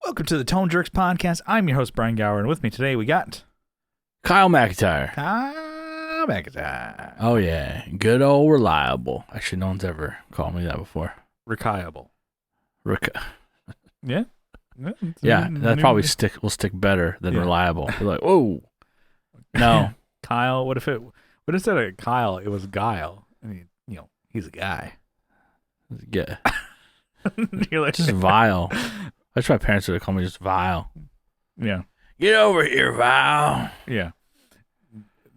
Welcome to the Tone Jerks podcast. I'm your host, Brian Gower, and with me today we got Kyle McIntyre. Kyle McIntyre. Oh, yeah. Good old reliable. Actually, no one's ever called me that before. Recayable. Yeah? Yeah, that probably will stick better than reliable. You're like, whoa. No. Kyle, what if instead of Kyle, it was Guile? I mean, he's a guy. Yeah. You're like, Just vile. I wish my parents would have called me just vile. yeah. Get over here, vile. Yeah.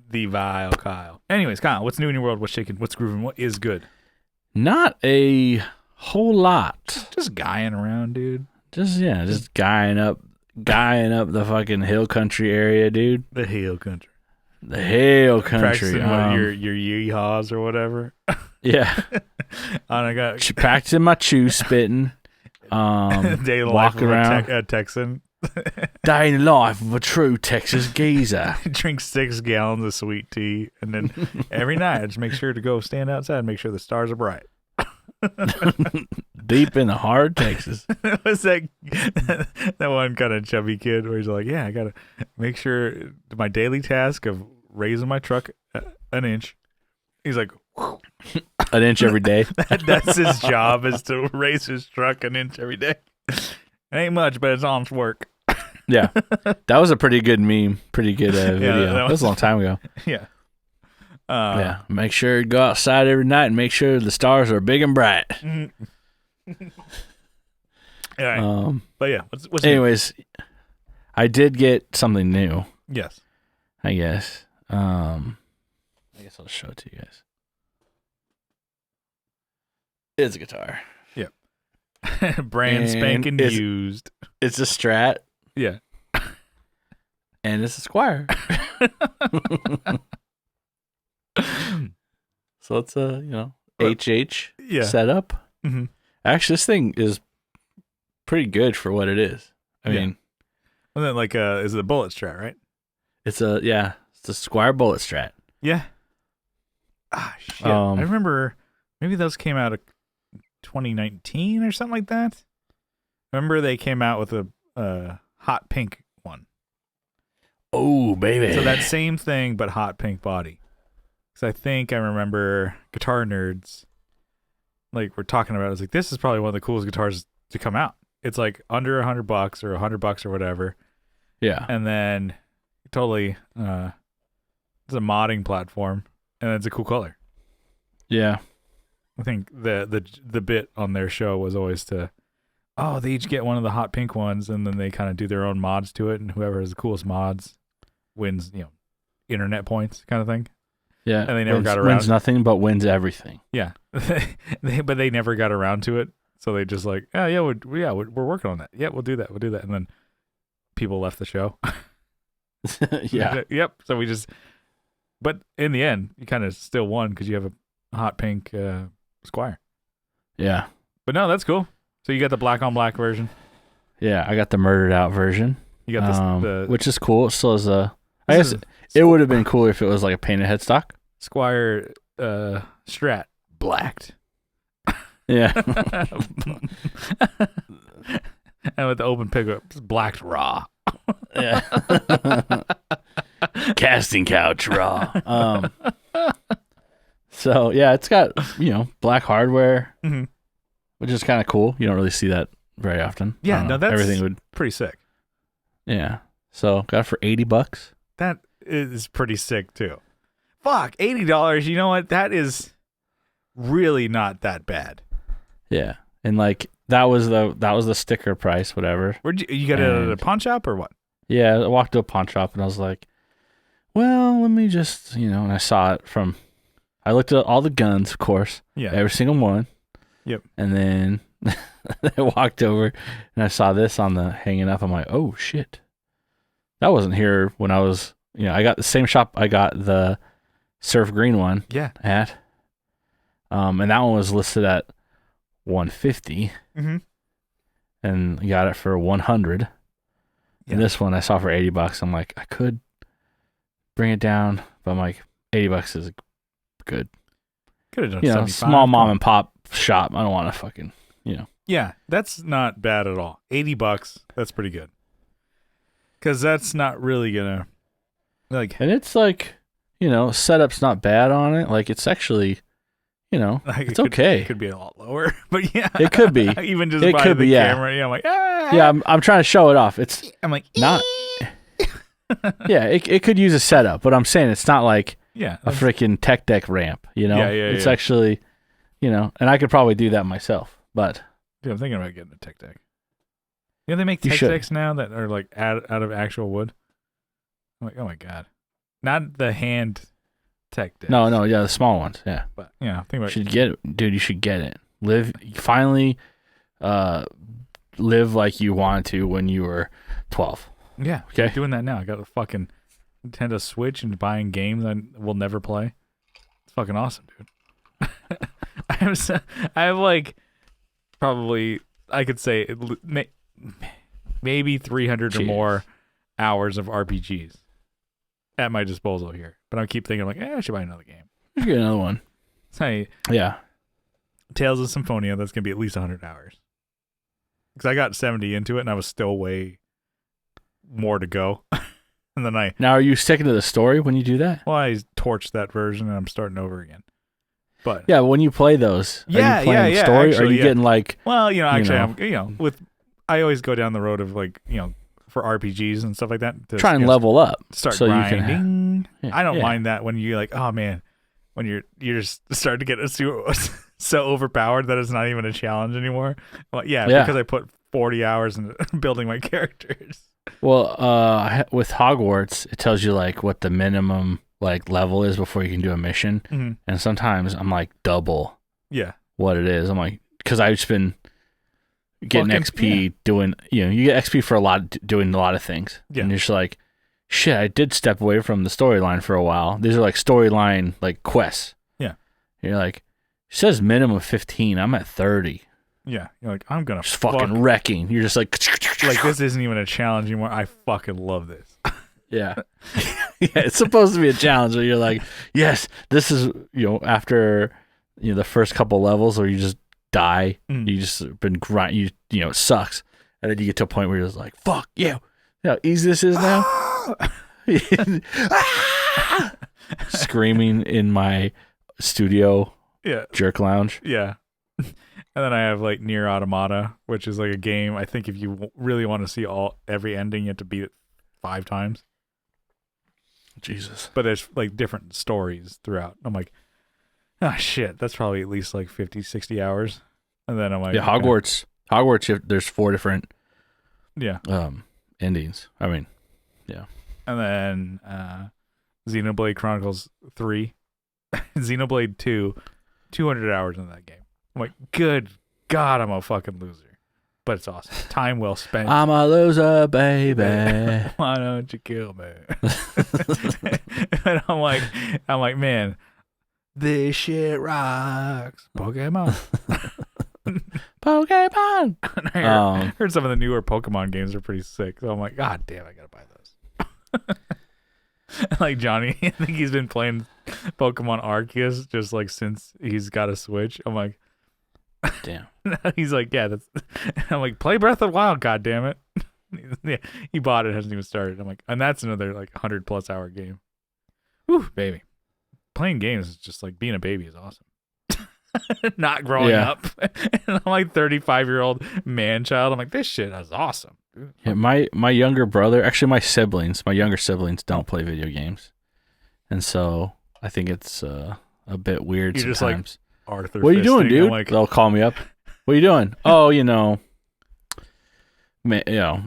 The vile Kyle. Anyways, Kyle, what's new in your world? What's shaking? What's grooving? What is good? Not a whole lot. Just guying around, dude. Just guying up the fucking hill country area, dude. The hill country. The hill country. Practicing your yeehaws or whatever. Yeah. I got practicing my chew spitting. Day walking around a Texan. Day in the life of a true Texas geezer. Drink 6 gallons of sweet tea, and then every night I just make sure to go stand outside and make sure the stars are bright. Deep in the hard Texas. Was that one kind of chubby kid where he's like, yeah, I gotta make sure my daily task of raising my truck an inch. He's like, an inch every day. That's his job, is to raise his truck an inch every day. It ain't much, but it's honest work. Yeah. That was a pretty good meme. Pretty good video. Yeah, that was a long time ago. Yeah. Yeah. Make sure you go outside every night and make sure the stars are big and bright. All right. But yeah, what's anyways, new? I did get something new. Yes. I guess. I guess I'll show it to you guys. It's a guitar. Yep. Brand spanking used. It's a Strat. Yeah. And it's a Squire. So it's a, HH setup. Mm-hmm. Actually, this thing is pretty good for what it is. I mean, well, then, like, is it a bullet Strat, right? It's a Squire bullet Strat. Yeah. Ah, shit. I remember maybe those came out of 2019 or something like that. Remember they came out with a hot pink one. Oh, baby. So that same thing, but hot pink body. Because I think I remember Guitar Nerds, like, we're talking about it. I was like, this is probably one of the coolest guitars to come out. It's like under $100 or $100 or whatever. Yeah. And then totally, it's a modding platform, and it's a cool color. Yeah. I think the bit on their show was always they each get one of the hot pink ones, and then they kind of do their own mods to it, and whoever has the coolest mods wins, internet points kind of thing. Yeah. And they never got around. Wins nothing, but wins everything. Yeah. But they never got around to it, so they just like, oh yeah, we're working on that. Yeah, we'll do that, and then people left the show. Yeah. Yep. So but in the end, you kind of still won because you have a hot pink Squire. Yeah. But no, that's cool. So you got the black on black version. Yeah, I got the murdered out version. You got this, which is cool. It still has I guess it would have been cooler if it was like a painted headstock. Squire Strat blacked. Yeah. And with the open pickup, it's blacked raw. Yeah. Casting couch raw. So yeah, it's got black hardware, which is kind of cool. You don't really see that very often. Yeah, no, that's everything would pretty sick. Yeah, so got it for $80. That is pretty sick too. Fuck, $80. You know what? That is really not that bad. Yeah, and like that was the sticker price, whatever. Where'd you got it at a pawn shop or what? Yeah, I walked to a pawn shop and I was like, well, let me just and I saw it from. I looked at all the guns, of course. Yeah. Every single one. Yep. And then I walked over and I saw this on the hanging up. I'm like, oh shit. That wasn't here when I was, I got the same shop I got the surf green one at. And that one was listed at $150. Mm-hmm. And got it for $100. Yeah. And this one I saw for $80. I'm like, I could bring it down, but I'm like, $80 is good. Could have done 75. Small mom and pop shop. I don't want to fucking, Yeah, Yeah, that's not bad at all. $80, that's pretty good. Because that's not really gonna And it's like, setup's not bad on it. Like it's actually, it's okay. It could be a lot lower, but yeah, it could be. Even just it by could the be, camera, I'm like, yeah. I'm trying to show it off. I'm like, not. Yeah, it could use a setup, but I'm saying it's not like a freaking tech deck ramp. It's actually, and I could probably do that myself, but. Dude, I'm thinking about getting a tech deck. They make tech decks now that are like out of actual wood. I'm like, oh my god, not the hand tech deck. No, the small ones, yeah. But think about get it, dude. You should get it. Finally, live like you wanted to when you were 12. Yeah, okay. I'm doing that now. I got a fucking Nintendo Switch and buying games I will never play. It's fucking awesome, dude. I have like probably I could say maybe 300 or more hours of RPGs at my disposal here. But I keep thinking like, I should buy another game. You get another one. Say, yeah. Tales of Symphonia, that's going to be at least 100 hours. Because I got 70 into it and I was still way more to go. And then Now, are you sticking to the story when you do that? Well, I torched that version and I'm starting over again. But yeah, when you play those, are you playing the story? Actually, or are you getting like... Well, I always go down the road of like, for RPGs and stuff like that. To, try and level up. Start grinding. I don't mind that when you're like, oh man, when you're just starting to get so overpowered that it's not even a challenge anymore. Well, because I put 40 hours in building my characters. Well, with Hogwarts, it tells you like what the minimum like level is before you can do a mission, and sometimes I'm like double. Yeah. What it is, I'm like, because I've just been getting XP doing, you get XP for doing a lot of things. Yeah. And you're just like, shit, I did step away from the storyline for a while. These are like storyline like quests. Yeah. And you're like, it says minimum 15. I'm at 30. Yeah. You're like, I'm gonna just fucking wrecking. You're just like this isn't even a challenge anymore. I fucking love this. Yeah. Yeah, it's supposed to be a challenge where you're like, yes, this is, after the first couple levels where you just die, you just been grind, it sucks, and then you get to a point where you're just like, fuck yeah, how easy this is now. Screaming in my studio jerk lounge. Yeah. And then I have like Nier Automata, which is like a game I think if you really want to see every ending, you have to beat it 5 times. Jesus. But there's like different stories throughout. I'm like, shit, that's probably at least like 50, 60 hours. And then I'm like, Hogwarts, there's 4 different endings. I mean, yeah. And then Xenoblade Chronicles 3, Xenoblade 2, 200 hours in that game. I'm like, good God, I'm a fucking loser. But it's awesome. Time well spent. I'm a loser, baby. Why don't you kill me? And I'm like, man, this shit rocks. Pokemon. Pokemon. I heard some of the newer Pokemon games are pretty sick. So I'm like, God damn, I gotta buy those. Like Johnny, I think he's been playing Pokemon Arceus just like since he's got a Switch. I'm like, damn. He's like, yeah, that's. I'm like, play Breath of the Wild, God damn it. Yeah, he bought it, hasn't even started. I'm like, and that's another like 100+ hour game. Whew, baby. Playing games is just like being a baby is awesome. Not growing up. And I'm like 35-year-old man child. I'm like, this shit is awesome. Yeah, my younger brother, actually my younger siblings don't play video games. And so I think it's a bit weird sometimes. Just like Arthur, what are you doing, dude? Like, they'll call me up. What are you doing? Oh,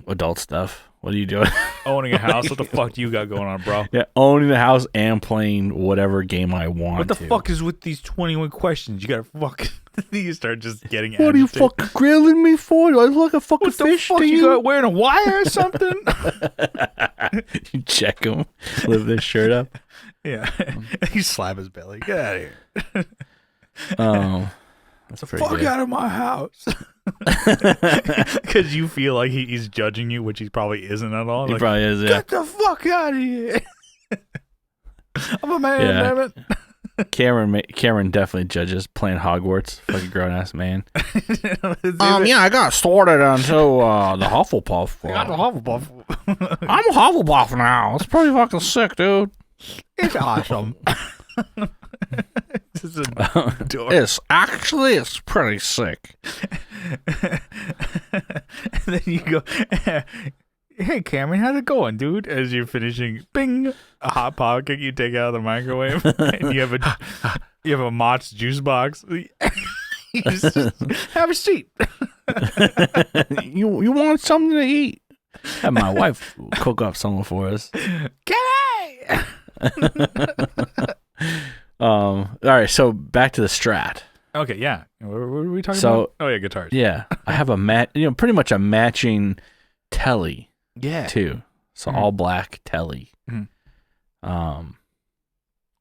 adult stuff. What are you doing? Owning a house. What the fuck do you got going on, bro? Yeah, owning a house and playing whatever game I want. What the fuck is with these 21 questions? You gotta fucking. You start just getting. What agitated. Are you fucking grilling me for? Do I look like a fucking what fish? What the fuck? To you got wearing a wire or something? You check him. Lift his shirt up. Yeah. You slap his belly. Get out of here. Oh. That's the fuck good. Out of my house. Because you feel like he's judging you, which he probably isn't at all. He probably is, yeah. Get the fuck out of here. I'm a man, damn it. Cameron definitely judges playing Hogwarts. Fucking grown ass man. Yeah, I got started until the Hufflepuff. I got the Hufflepuff. I'm a Hufflepuff now. It's pretty fucking sick, dude. It's awesome. This is a dork. It's pretty sick. And then you go, hey, Cameron, how's it going, dude? As you're finishing, bing, a Hot Pocket you take out of the microwave, and you have a Mott's juice box. You just have a seat. You want something to eat? Have my wife cook up something for us. Kenny! All right, so back to the Strat. Okay, yeah. What were we talking So- about? Oh, yeah, guitars. Yeah, I have pretty much a matching telly Yeah. too. So Mhm. all black telly. Mhm.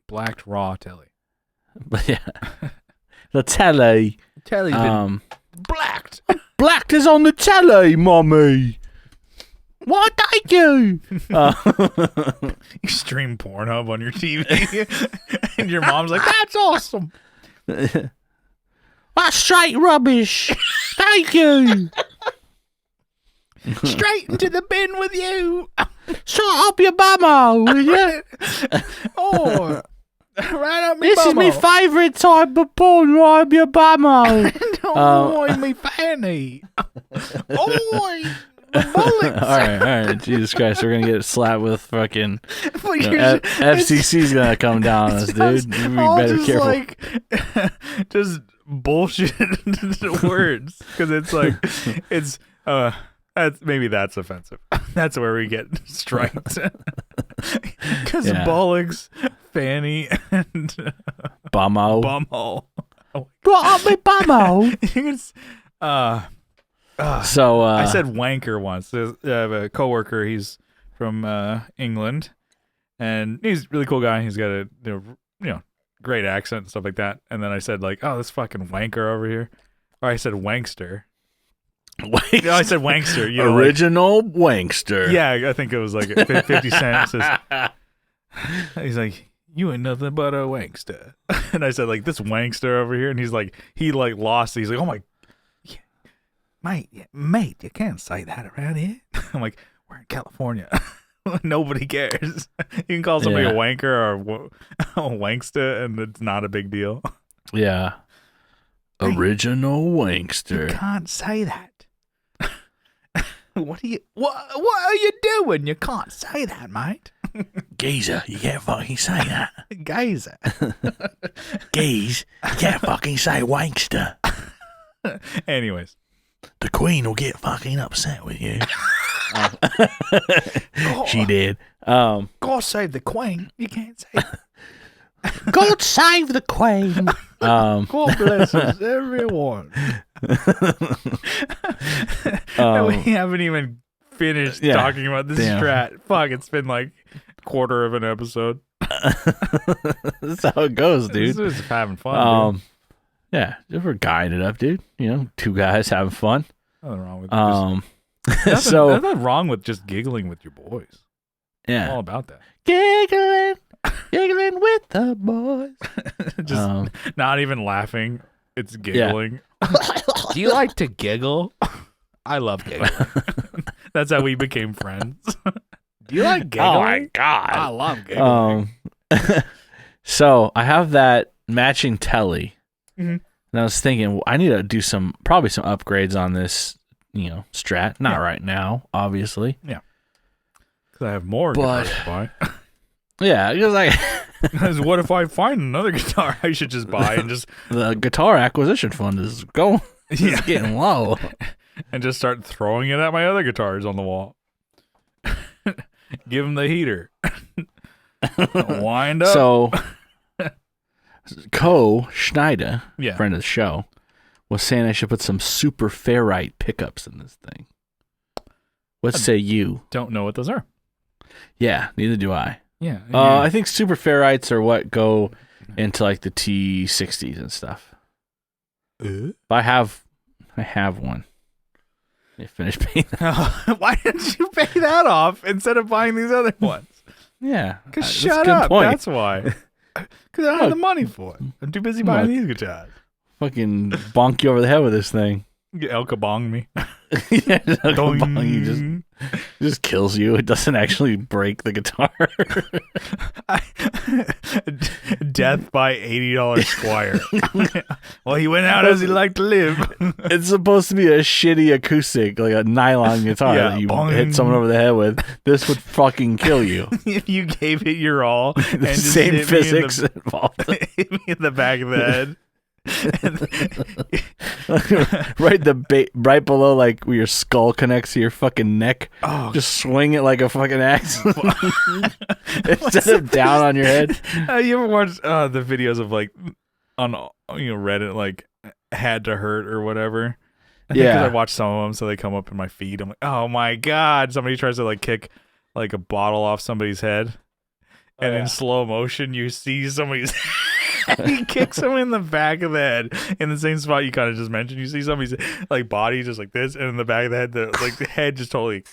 Blacked raw telly. But yeah, the telly. Telly's been blacked. Blacked is on the telly, mommy. What thank you? You stream Pornhub on your TV, and your mom's like, "That's awesome." That's straight rubbish. Thank you. Straight into the bin with you. Shut up, your bummo, will you? Oh, right up me. This is my favourite type of porn, right up your bummo. Oh, me fanny. Oh, my bullets. All right. Jesus Christ, we're gonna get slapped with fucking. But You know, you're FCC's gonna come down on us, dude. You be all better just careful. like just bullshit words, because it's like it's that's offensive. That's where we get striked. Because Yeah. bollocks, fanny, and Bummo. bumhole. What up, my bummo? It's, So I said wanker once. I have a coworker. He's from England, and he's a really cool guy. He's got a great accent and stuff like that. And then I said like, "Oh, this fucking wanker over here," or I said wankster. No, I said wankster. You know, Original wankster. yeah, I think it was like 50 cents. He's like, "You ain't nothing but a wankster," and I said like, "This wankster over here," and he's like, he lost. He's like, "Oh my." Mate, you can't say that around here. I'm like, we're in California. Nobody cares. You can call somebody a wanker or a wankster, and it's not a big deal. Yeah. Original You wankster. can't say that. What are you doing? You can't say that, mate. Geezer, you can't fucking say that. Geyser. Geez, you can't fucking say wankster. Anyways. The Queen will get fucking upset with you. God, She did. God save the Queen. You can't say that. God save the Queen. God bless us, everyone. We haven't even finished talking about this strat. Fuck, it's been like a quarter of an episode. That's how it goes, dude. This is having fun. Dude. Yeah, we're guying it up, dude. You know, two guys having fun. Nothing wrong with nothing wrong with just giggling with your boys. I'm all yeah, about that. giggling with the boys. Just not even laughing. It's giggling. Do you like to giggle? I love giggling. That's how we became friends. Do you like giggling? Oh my god, I love giggling. So I have that matching telly, Mhm. and I was thinking I need to do probably some upgrades on this, Strat. Not right now, obviously. Because I have more But- guitars to buy. Yeah, because Because what if I find another guitar I should just buy and just the guitar acquisition fund is getting low. and just start throwing it at my other guitars on the wall. Give them the heater. Wind up. So, Schneider, Yeah. friend of the show, was saying I should put some super ferrite pickups in this thing. What say you? Don't know what those are. Yeah, neither do I. Yeah. I think super ferrites are what go into like the T60s and stuff. I have one. You finished paying that. Why didn't you pay that off instead of buying these other ones? Yeah. Because that's a shut good up. point. That's why. Because I don't have the money for it. I'm too busy buying these guitars. Fucking bonk you over the head with this thing. El Kabong me. Yeah, Doing. Just kills you. It doesn't actually break the guitar. Death by $80 Squire. Well, he went out as he liked to live. It's supposed to be a shitty acoustic, like a nylon guitar that you hit someone over the head with. This would fucking kill you. If you gave it your all. The and same just physics involved. Hit me in the back of the head. right below, like where your skull connects to your fucking neck. Oh, just swing it like a fucking axe instead of down on your head. You ever watch the videos of like on Reddit, like had to hurt or whatever? I watch some of them, so they come up in my feed. I'm like, oh my god! Somebody tries to like kick like a bottle off somebody's head, and in slow motion you see somebody's. He kicks him in the back of the head in the same spot you kind of just mentioned. You see somebody's like body just like this, and in the back of the head, the head just totally,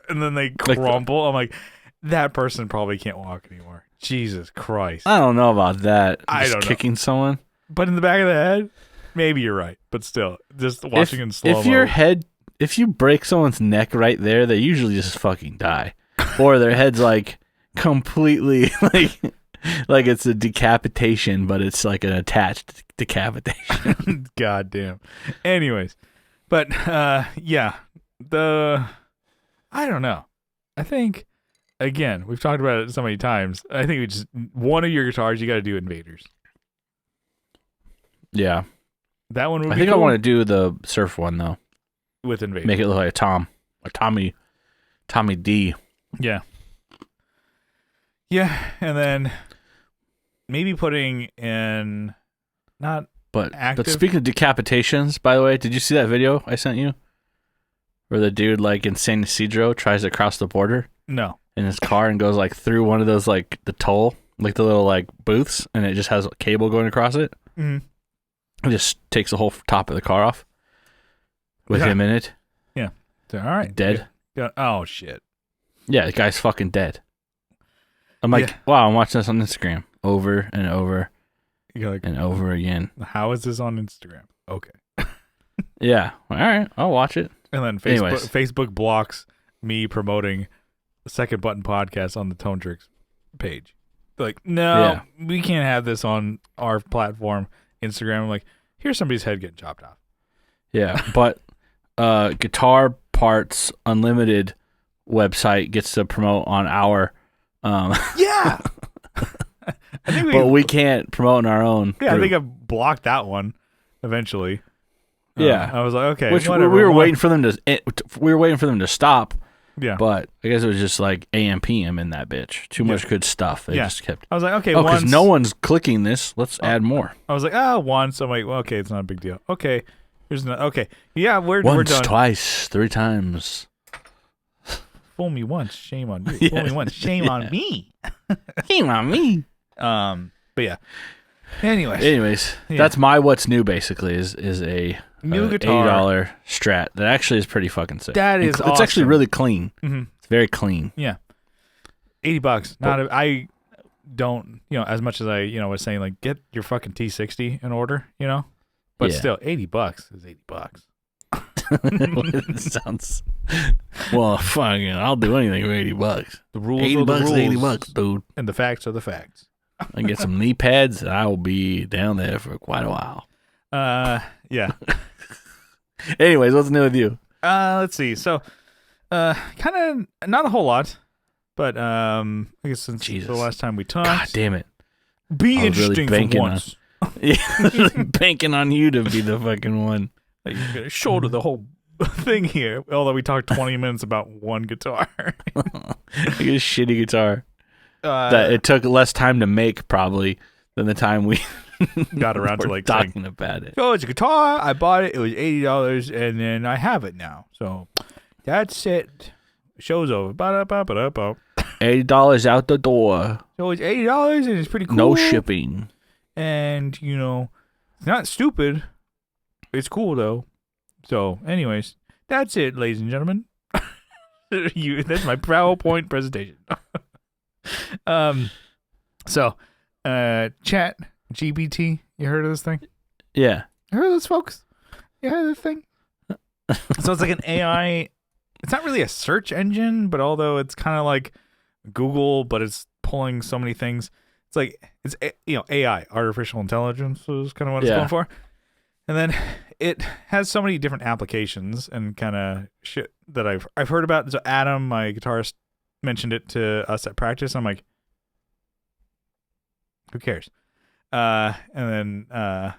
and then they crumple. I'm like, that person probably can't walk anymore. Jesus Christ! I don't know about that. I don't know. Kicking someone, but in the back of the head, maybe you're right. But still, just watching in slow mo. If you break someone's neck right there, they usually just fucking die, or their head's like completely like it's a decapitation, but it's like an attached decapitation. God damn. Anyways, but yeah, I don't know. I think again, we've talked about it so many times. I think one of your guitars you got to do Invaders. Yeah, that one would be I think cool. I want to do the surf one though. With Invaders, make it look like Tommy D. Yeah. Yeah, and then maybe putting in not active. But speaking of decapitations, by the way, did you see that video I sent you? Where the dude like in San Isidro tries to cross the border? No. In his car and goes like through one of those like the toll, like the little like booths, and it just has a cable going across it. Mm-hmm. It just takes the whole top of the car off with him in it. Yeah. So, all right. Dead. Yeah. Oh shit. Yeah, the guy's fucking dead. I'm like, wow, I'm watching this on Instagram over and over and over again. How is this on Instagram? Okay. Yeah. All right. I'll watch it. And then Facebook blocks me promoting the Second Button podcast on the Tone Tricks page. They're like, no, we can't have this on our platform, Instagram. I'm like, here's somebody's head getting chopped off. Yeah. But Guitar Parts Unlimited website gets to promote on our yeah. But we can't promote in our own. Yeah, group. I think I blocked that one eventually. Yeah, I was like, okay, which we were waiting for them to stop. Yeah, but I guess it was just like AM PM in that bitch. Too much good stuff. They just kept. I was like, okay, because no one's clicking this. Let's add more. I was like, once. I'm like, well, okay, it's not a big deal. Okay, okay, yeah, we're once, done. Twice, 3 times. Fool me once, shame on you. Fool me once, shame on me. Shame on me. But yeah. Anyways, that's my what's new. Basically, is a new guitar $80 Strat that actually is pretty fucking sick. That is awesome. It's actually really clean. Mm-hmm. It's very clean. Yeah, $80. I don't as much as I was saying like get your fucking T60 in order, but still $80 is $80. It sounds well. Fucking, I'll do anything for $80. The rules $80 are the rules, $80, dude. And the facts are the facts. I can get some knee pads, and I will be down there for quite a while. Yeah. Anyways, what's new with you? Let's see. So, kind of not a whole lot, but I guess since the last time we talked. God damn it! Be interesting really for once. Banking on you to be the fucking one. Like, you're gonna shoulder the whole thing here. Although we talked 20 minutes about one guitar. Like a shitty guitar. That it took less time to make probably than the time we got around to like talking about it. Oh, it's a guitar. I bought it. It was $80, and then I have it now. So that's it. Show's over. $80 out the door. So it's $80, and it's pretty cool. No shipping. And it's not stupid. It's cool though. So, anyways, that's it, ladies and gentlemen. That's my PowerPoint presentation. So Chat GBT. You heard of this thing? Yeah. You heard of this, folks? You heard of this thing? So it's like an AI. It's not really a search engine, but although it's kind of like Google, but it's pulling so many things. It's like it's AI, artificial intelligence is kind of what it's going for. And then it has so many different applications and kind of shit that I've heard about. So Adam, my guitarist, mentioned it to us at practice. I'm like, who cares? And then I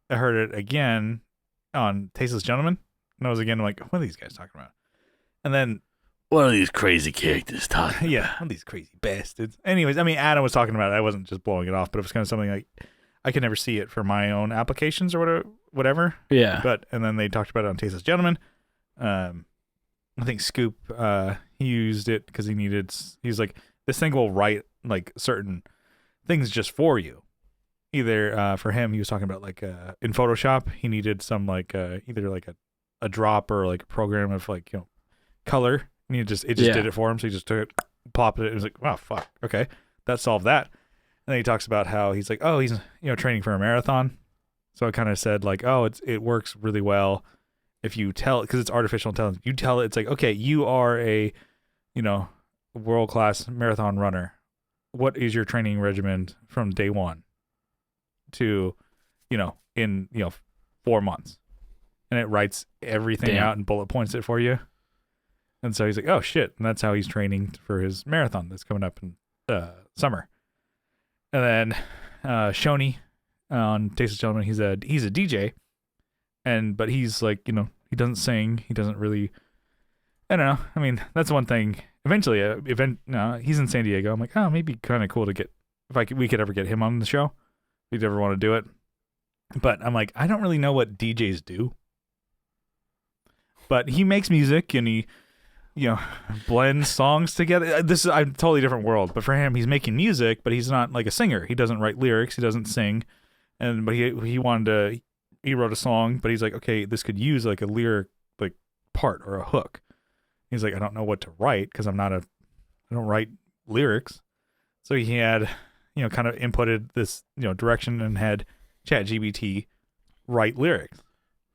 heard it again on Tasteless Gentleman. And I was again like, what are these guys talking about? And then what are these crazy characters talking? Yeah, what are these crazy bastards? Anyways, I mean, Adam was talking about it. I wasn't just blowing it off, but it was kind of something like I could never see it for my own applications or whatever. Yeah. But and then they talked about it on Tasteless Gentleman. I think Scoop he used it because he's like, this thing will write like certain things just for you. Either for him, he was talking about like in Photoshop, he needed some like either like a drop or like a program of like color. And it just did it for him. So he just took it, popped it. And was like, wow, fuck, okay, that solved that. And then he talks about how he's like, oh, he's training for a marathon. So I kind of said like, oh, it works really well if you tell, because it's artificial intelligence. You tell it, it's like, okay, you are a world-class marathon runner. What is your training regimen from day one to in 4 months? And it writes everything out and bullet points it for you. And so he's like, oh shit, and that's how he's training for his marathon that's coming up in summer. And then Shoney on Tasteless Gentleman, he's a DJ, but he's like, he doesn't sing, he doesn't really, I don't know. I mean, that's one thing. Eventually, he's in San Diego. I'm like, oh, maybe kind of cool to get, if we could ever get him on the show, if we'd ever want to do it. But I'm like, I don't really know what DJs do. But he makes music and he, blends songs together. This is a totally different world. But for him, he's making music, but he's not like a singer. He doesn't write lyrics. He doesn't sing. But he wrote a song, but he's like, okay, this could use like a lyric like part or a hook. He's like, I don't know what to write because I don't write lyrics. So he had, kind of inputted this, direction and had ChatGPT write lyrics.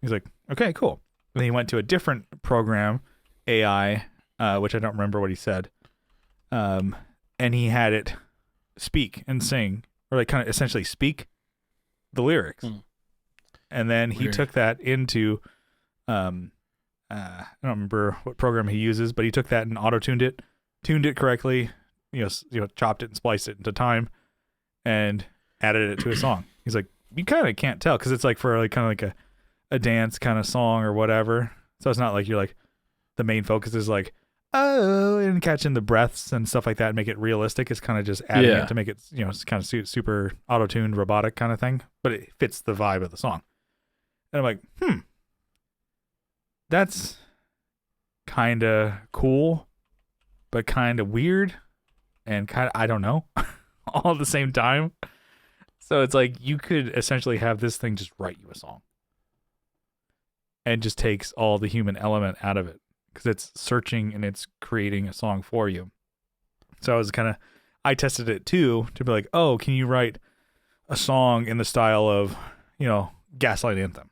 He's like, okay, cool. Then he went to a different program, AI, which I don't remember what he said. And he had it speak and sing, or like kind of essentially speak the lyrics. And then he took that into, I don't remember what program he uses, but he took that and auto-tuned it, tuned it correctly, chopped it and spliced it into time, and added it to a song. He's like, you kind of can't tell because it's like for like kind of like a dance kind of song or whatever. So it's not like you're like the main focus is like, oh, and catching the breaths and stuff like that and make it realistic. It's kind of just adding it to make it, it's kind of super auto-tuned robotic kind of thing, but it fits the vibe of the song. And I'm like, that's kind of cool, but kind of weird and kind of, I don't know, all at the same time. So it's like you could essentially have this thing just write you a song and just takes all the human element out of it because it's searching and it's creating a song for you. So I tested it too to be like, oh, can you write a song in the style of, Gaslight Anthem?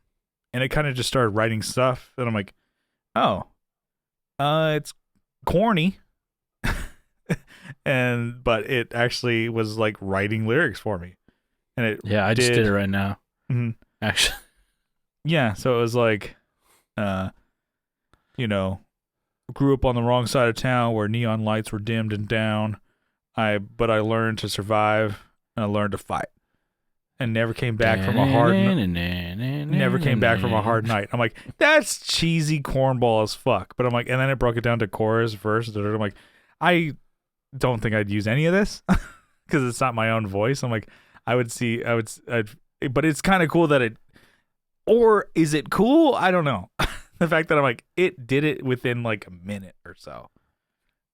And it kind of just started writing stuff and I'm like, oh, it's corny. But it actually was like writing lyrics for me. And I just did it right now. Mm-hmm. Actually. Yeah, so it was like, grew up on the wrong side of town where neon lights were dimmed and down. But I learned to survive and I learned to fight. And never came back from a hard night. I'm like, that's cheesy cornball as fuck. But I'm like, and then it broke it down to chorus, verse. I'm like, I don't think I'd use any of this because it's not my own voice. I'm like, but it's kind of cool that or is it cool? I don't know. The fact that I'm like, it did it within like a minute or so.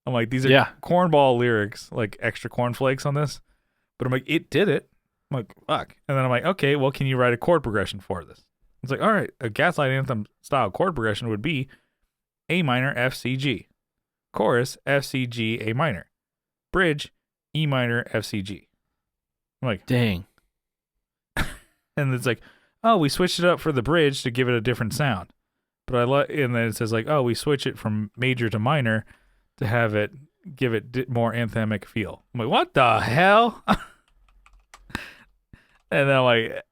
I'm like, these are cornball lyrics, like extra cornflakes on this. But I'm like, it did it. I'm like, fuck. And then I'm like, okay, well, can you write a chord progression for this? It's like, all right, a Gaslight Anthem style chord progression would be A minor, F, C, G. Chorus, F, C, G, A minor. Bridge, E minor, F, C, G. I'm like, dang. and it's like, oh, we switched it up for the bridge to give it a different sound. But and then it says like, oh, we switch it from major to minor to have it give it more anthemic feel. I'm like, what the hell? And then I'm like,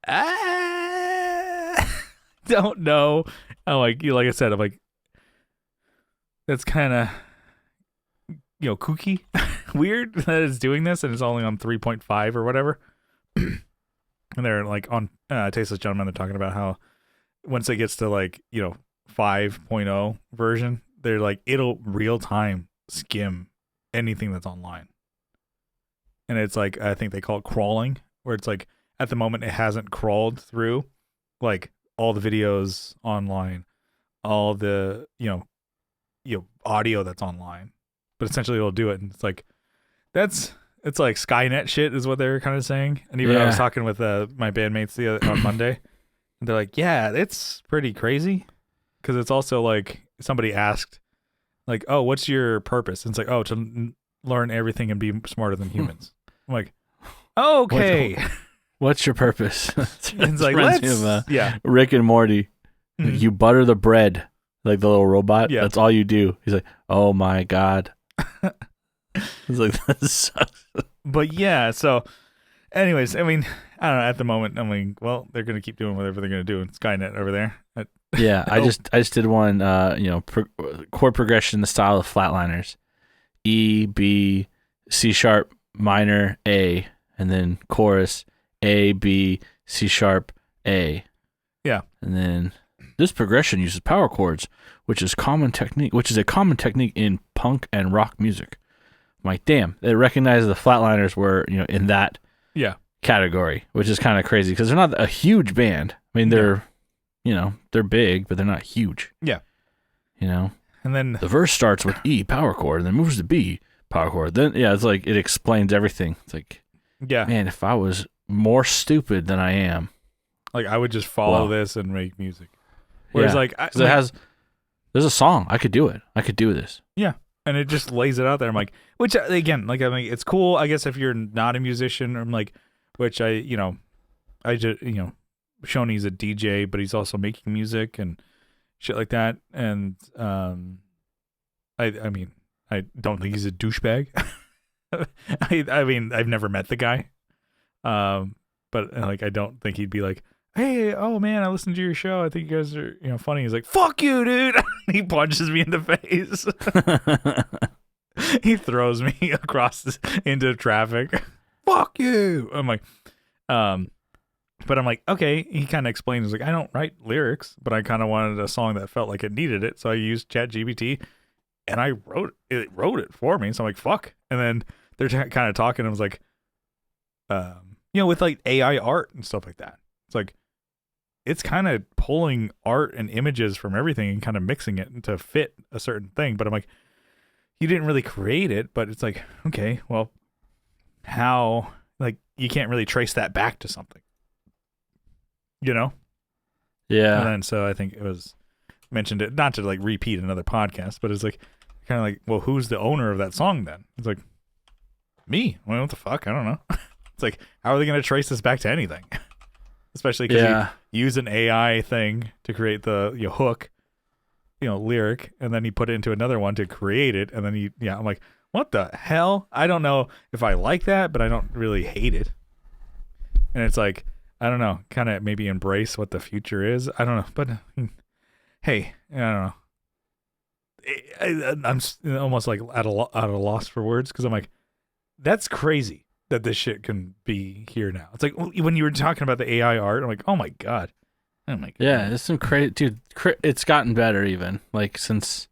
don't know. I'm like, like I said, I'm like, that's kind of, kooky, weird that it's doing this and it's only on 3.5 or whatever. And they're like on Tasteless Gentleman, they're talking about how once it gets to like, 5.0 version, they're like, it'll real time skim anything that's online. And it's like, I think they call it crawling, where it's like, at the moment, it hasn't crawled through like all the videos online, all the, audio that's online, but essentially it'll do it. And it's like, it's like Skynet shit is what they're kind of saying. And even I was talking with my bandmates on Monday, and they're like, yeah, it's pretty crazy. Cause it's also like somebody asked like, oh, what's your purpose? And it's like, oh, to learn everything and be smarter than humans. I'm like, okay. What's your purpose? It's like, Rick and Morty. Mm-hmm. You butter the bread, like the little robot. Yeah. That's all you do. He's like, oh my God. He's like, that sucks. But yeah, so anyways, I mean, I don't know. At the moment, I'm like, well, they're going to keep doing whatever they're going to do in Skynet over there. Yeah, I just did one, chord progression in the style of Flatliners. E, B, C sharp, minor, A, and then chorus, A, B, C sharp, A. Yeah. And then this progression uses power chords, which is a common technique in punk and rock music. I'm like, damn, they recognize the Flatliners were, in that category, which is kind of crazy because they're not a huge band. I mean, they're they're big, but they're not huge. Yeah. And then the verse starts with E, power chord, and then moves to B, power chord. Then, it's like it explains everything. It's like, man, if I was more stupid than I am, like I would just follow this and make music. Whereas there's a song. I could do it. I could do this. Yeah. And it just lays it out there. I'm like, which again, like, I mean, it's cool. I guess if you're not a musician, I'm like, which I just, Shoney's a DJ, but he's also making music and shit like that. And I mean, I don't think he's a douchebag. I mean, I've never met the guy, but like, I don't think he'd be like, hey, oh man, I listened to your show. I think you guys are funny. He's like, fuck you, dude. He punches me in the face. He throws me across into traffic. Fuck you. I'm like, but I'm like, okay. He kind of explains, like, I don't write lyrics, but I kind of wanted a song that felt like it needed it. So I used ChatGPT and I wrote it for me. So I'm like, fuck. And then they're kind of talking. I was like, with like AI art and stuff like that. It's like, it's kind of pulling art and images from everything and kind of mixing it to fit a certain thing. But I'm like, you didn't really create it, but it's like, okay, well, how, like, you can't really trace that back to something, Yeah. And then, so I think it was mentioned it, not to like repeat another podcast, but it's like, kind of like, well, who's the owner of that song then? It's like, me. Well, what the fuck? I don't know. It's like, how are they going to trace this back to anything? Especially because you use an AI thing to create the hook, lyric, and then you put it into another one to create it, and then I'm like, what the hell? I don't know if I like that, but I don't really hate it. And it's like, I don't know, kind of maybe embrace what the future is. I don't know, but hey, I don't know. I'm almost like at a loss for words because I'm like, that's crazy that this shit can be here now. It's like when you were talking about the AI art, I'm like, oh my god. Yeah, it's some crazy, dude. It's gotten better even, like, since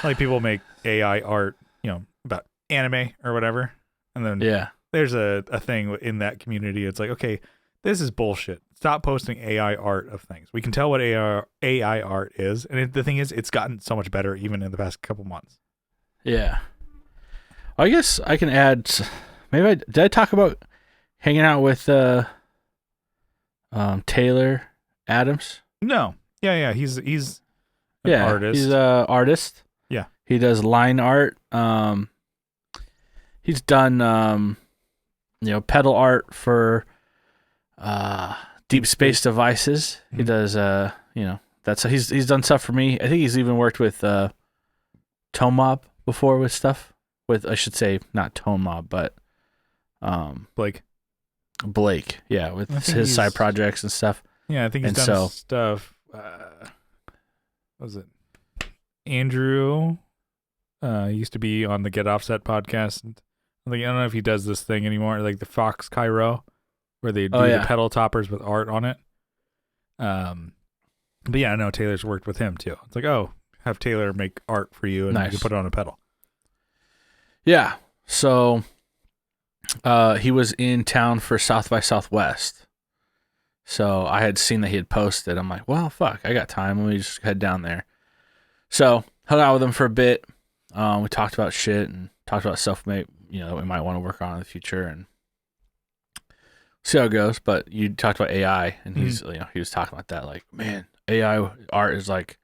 like people make AI art, about anime or whatever, and then there's a thing in that community. It's like, okay, this is bullshit. Stop posting AI art of things. We can tell what AI art is, and the thing is, it's gotten so much better even in the past couple months. Yeah. I guess I can add. Maybe did I talk about hanging out with Taylor Adams? No. Yeah. He's an artist. He's an artist. Yeah. He does line art. He's done pedal art for deep space devices. He does that's he's done stuff for me. I think he's even worked with Tone Mob before with stuff. With, I should say, not Tone Mob, but Blake, yeah, with his side projects and stuff. Yeah, I think he's done stuff. What was it? Andrew used to be on the Get Offset podcast. And I don't know if he does this thing anymore, like the Fox Cairo, where they do the pedal toppers with art on it. But yeah, I know Taylor's worked with him too. It's like, oh, have Taylor make art for you and you can put it on a pedal. Yeah. So he was in town for South by Southwest. So I had seen that he had posted. I'm like, well, fuck, I got time. Let me just head down there. So hung out with him for a bit. We talked about shit and talked about stuff that we might want to work on in the future and see how it goes. But you talked about AI, and he was talking about that. Like, man, AI art is like,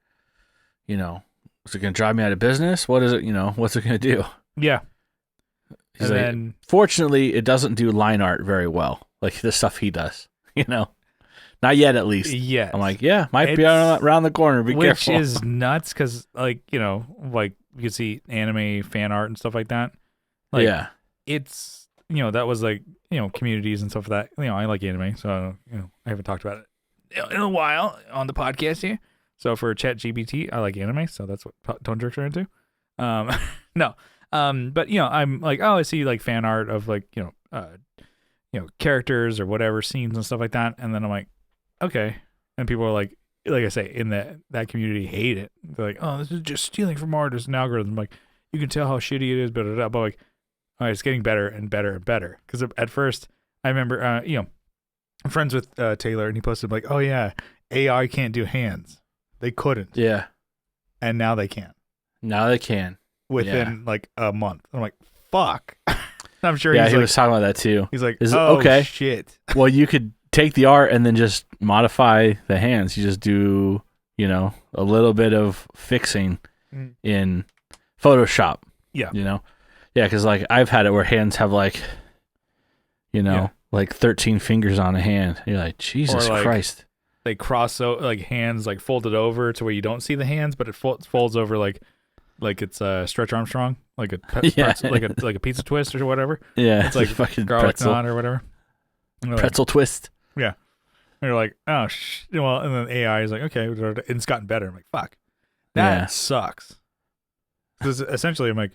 is it going to drive me out of business? What is it? What's it going to do? Yeah. He's like, fortunately, it doesn't do line art very well, like the stuff he does. Not yet, at least. Yeah. I'm like, might be around the corner. Be careful. Which is nuts because, like you can see anime fan art and stuff like that. Like, yeah. It's, that was like, communities and stuff like that. I like anime, so, I haven't talked about it in a while on the podcast here. So for ChatGPT, I like anime, so that's what Tone Jerks are into. No. But, I'm like, I see like fan art of like, characters or whatever scenes and stuff like that. And then I'm like, okay. And people are like I say, in that community hate it. They're like, oh, this is just stealing from artists and algorithms. I'm like, you can tell how shitty it is, but like, all right, it's getting better and better and better. Because at first, I remember, I'm friends with Taylor, and he posted like, oh yeah, AI can't do hands. They couldn't. Yeah. And now they can. Now they can. Within like a month. I'm like, fuck. I'm sure he was talking about that too. He's like, okay. Shit. Well, you could take the art and then just modify the hands. You just do, a little bit of fixing in Photoshop. Yeah. Yeah, because like I've had it where hands have like, like 13 fingers on a hand. You're like, Jesus Christ. They cross like hands like folded over to where you don't see the hands, but it folds over like it's Stretch Armstrong, like a pretzel, like a pizza twist or whatever. Yeah, it's like fucking garlic pretzel naan or whatever. Pretzel twist. Yeah, and you're like, oh well, and then AI is like, okay, and it's gotten better. I'm like, fuck, that sucks. Because essentially, I'm like,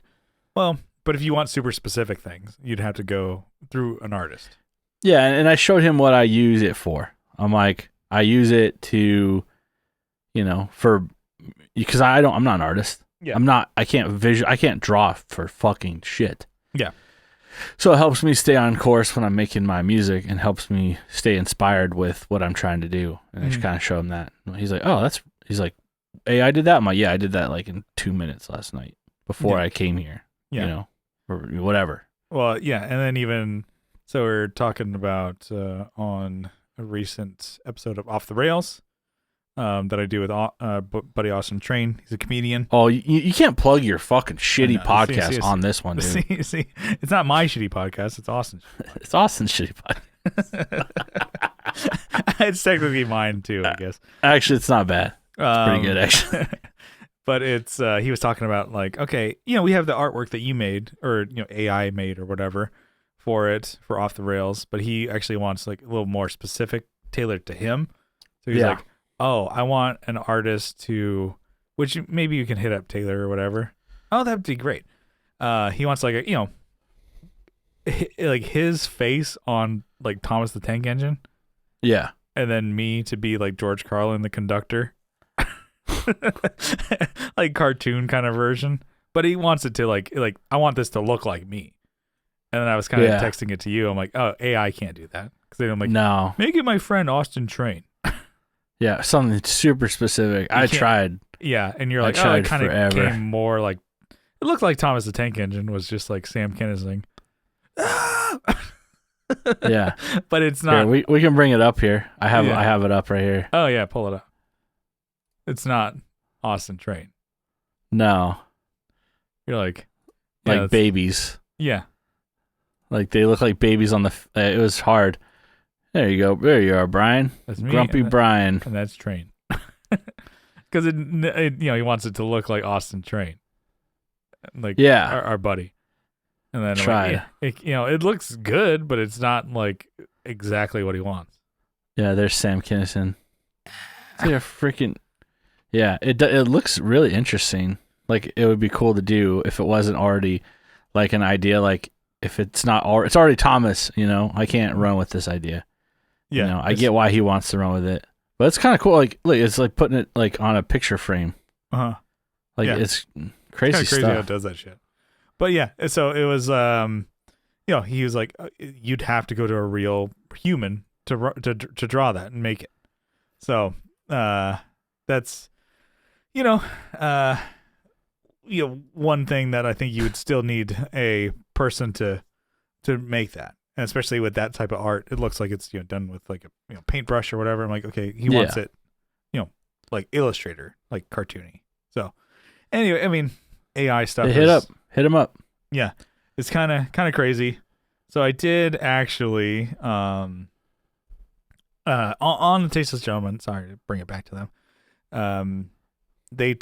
well, but if you want super specific things, you'd have to go through an artist. Yeah, and I showed him what I use it for. I'm like, I use it to, because I'm not an artist. Yeah. I can't draw for fucking shit. Yeah. So it helps me stay on course when I'm making my music and helps me stay inspired with what I'm trying to do. And I just kind of show him that. He's like, oh, he's like, AI did that? I'm like, yeah, I did that like in 2 minutes last night before I came here, or whatever. Well, yeah. And then so we're talking about on a recent episode of Off the Rails. That I do with buddy Austin Train. He's a comedian. Oh, you can't plug your fucking shitty podcast on this one, dude. See, it's not my shitty podcast. It's Austin's. It's Austin's shitty podcast. It's technically mine too, I guess. Actually, it's not bad. It's pretty good, actually. But it's he was talking about like, okay, we have the artwork that you made or AI made or whatever for Off the Rails, but he actually wants like a little more specific, tailored to him. So he's like, oh, I want an artist to, which maybe you can hit up Taylor or whatever. Oh, that'd be great. He wants like a, like his face on like Thomas the Tank Engine. Yeah. And then me to be like George Carlin, the conductor. Like cartoon kind of version. But he wants it to like, I want this to look like me. And then I was kind of texting it to you. I'm like, oh, AI can't do that. Because I'm like, no. Make it my friend Austin Train. Yeah, something super specific. I tried. Yeah, and you're like, oh, it kind of came more like, it looked like Thomas the Tank Engine was just like Sam Kinison. Yeah, but it's not. Here, we can bring it up here. I have it up right here. Oh yeah, pull it up. It's not Austin Train. No. You're like babies. Yeah. Like they look like babies on the. It was hard. There you go. There you are, Brian. That's me. Grumpy Brian. And that's Train. Because he wants it to look like Austin Train, like our buddy. And then try. It looks good, but it's not like exactly what he wants. Yeah, there's Sam Kinison. They're freaking. Yeah, it looks really interesting. Like it would be cool to do if it wasn't already like an idea. Like if it's not it's already Thomas. I can't run with this idea. Yeah, I get why he wants to run with it, but it's kind of cool. Like, look, it's like putting it like on a picture frame. Like it's crazy it's stuff. Crazy how it does that shit. But yeah, so it was. He was like, you'd have to go to a real human to draw that and make it. So that's one thing that I think you would still need a person to make that. And especially with that type of art, it looks like it's done with like a paintbrush or whatever. I'm like, okay, he wants it, like Illustrator, like cartoony. So anyway, I mean, AI stuff. Hit him up. Yeah, it's kind of crazy. So I did actually on the Tasteless Gentleman. Sorry to bring it back to them. They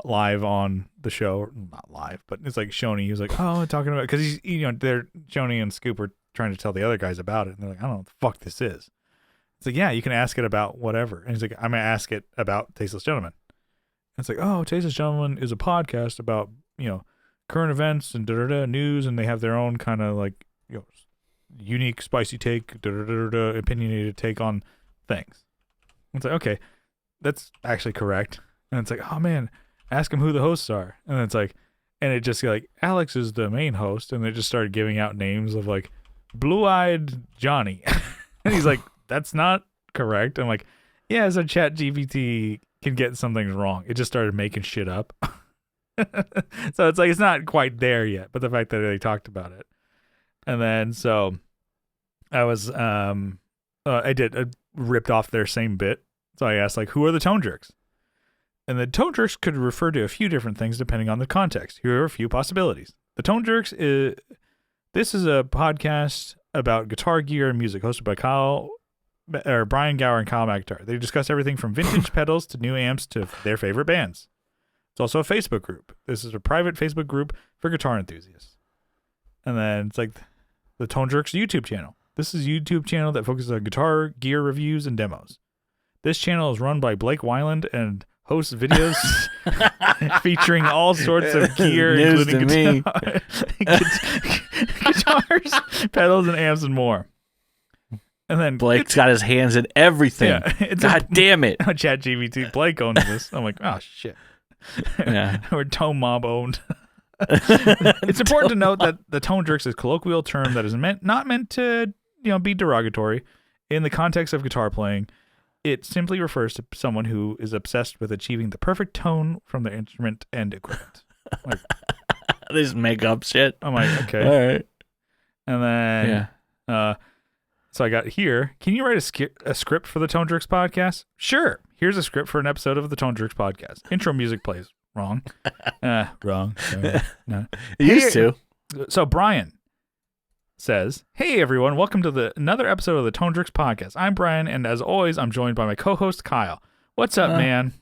live on the show, not live, but it's like Shoney. He was like, oh, talking about, because he's they're Shoney and Scoop are trying to tell the other guys about it, and they're like, I don't know what the fuck this is. It's like, yeah, you can ask it about whatever, and he's like, I'm gonna ask it about Tasteless Gentleman. And it's like, oh, Tasteless Gentleman is a podcast about current events and news, and they have their own kind of like unique, spicy take, opinionated take on things. It's like, okay, that's actually correct. And it's like, oh man, ask him who the hosts are. And it's like, and it just like, Alex is the main host, and they just started giving out names of like Blue-Eyed Johnny. And he's like, that's not correct. I'm like, yeah, so ChatGPT can get some things wrong. It just started making shit up. So it's like, it's not quite there yet, but the fact that they talked about it. And then so I was I ripped off their same bit. So I asked, like, who are the Tone Jerks? And the Tone Jerks could refer to a few different things depending on the context. Here are a few possibilities. The Tone Jerks this is a podcast about guitar gear and music hosted by Brian Gower and Kyle McIntyre. They discuss everything from vintage pedals to new amps to their favorite bands. It's also a Facebook group. This is a private Facebook group for guitar enthusiasts. And then it's like the Tone Jerks YouTube channel. This is a YouTube channel that focuses on guitar gear reviews and demos. This channel is run by Blake Wyland and hosts videos featuring all sorts of gear, including guitars, pedals, and amps, and more. And then Blake's got his hands in everything. Yeah, God damn it. ChatGPT. Blake owns this. I'm like, oh, shit. Yeah. We're Tone Mob owned. It's important to note that the Tone Jerks is a colloquial term that is not meant to be derogatory in the context of guitar playing. It simply refers to someone who is obsessed with achieving the perfect tone from their instrument and equipment. Like, this make up shit. I'm like, okay. All right. And then so I got here. Can you write a script for the Tone Jerks podcast? Sure. Here's a script for an episode of the Tone Jerks podcast. Intro music plays. Wrong. Wrong. Sorry. No. It used to. So Brian says, hey everyone, welcome to another episode of the Tone Jerks podcast. I'm Brian, and as always, I'm joined by my co-host Kyle. What's up, man?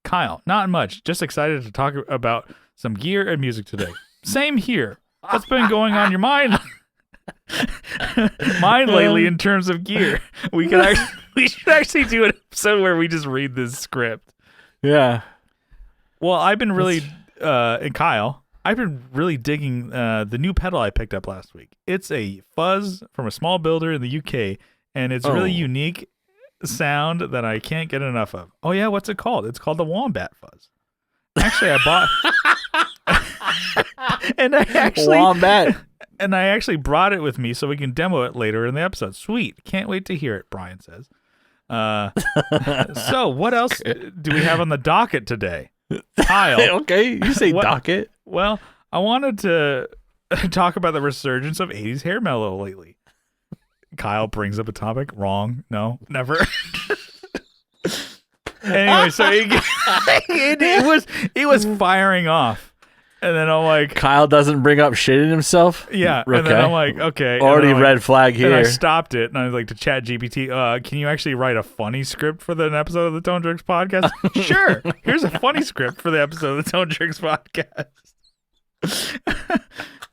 Kyle, not much. Just excited to talk about some gear and music today. Same here. What's been going on your mind? Lately in terms of gear. We should actually do an episode where we just read this script. Yeah. Well, I've been really and Kyle, I've been really digging the new pedal I picked up last week. It's a fuzz from a small builder in the UK, and it's really unique sound that I can't get enough of. Oh yeah, what's it called? It's called the Wombat Fuzz. Actually, I bought Wombat. And I actually brought it with me so we can demo it later in the episode. Sweet. Can't wait to hear it, Brian says. So what else do we have on the docket today? Kyle. Okay, you say docket. Well, I wanted to talk about the resurgence of 80s hair metal lately. Kyle brings up a topic. Wrong. No, never. Anyway, so it was firing off. And then I'm like, Kyle doesn't bring up shit in himself. yeah. Okay. And then I'm like, okay. Already red flag here. And I stopped it, and I was like to ChatGPT, can you actually write a funny script for an episode of the Tone Jerks podcast? Sure. Here's a funny script for the episode of the Tone Jerks podcast.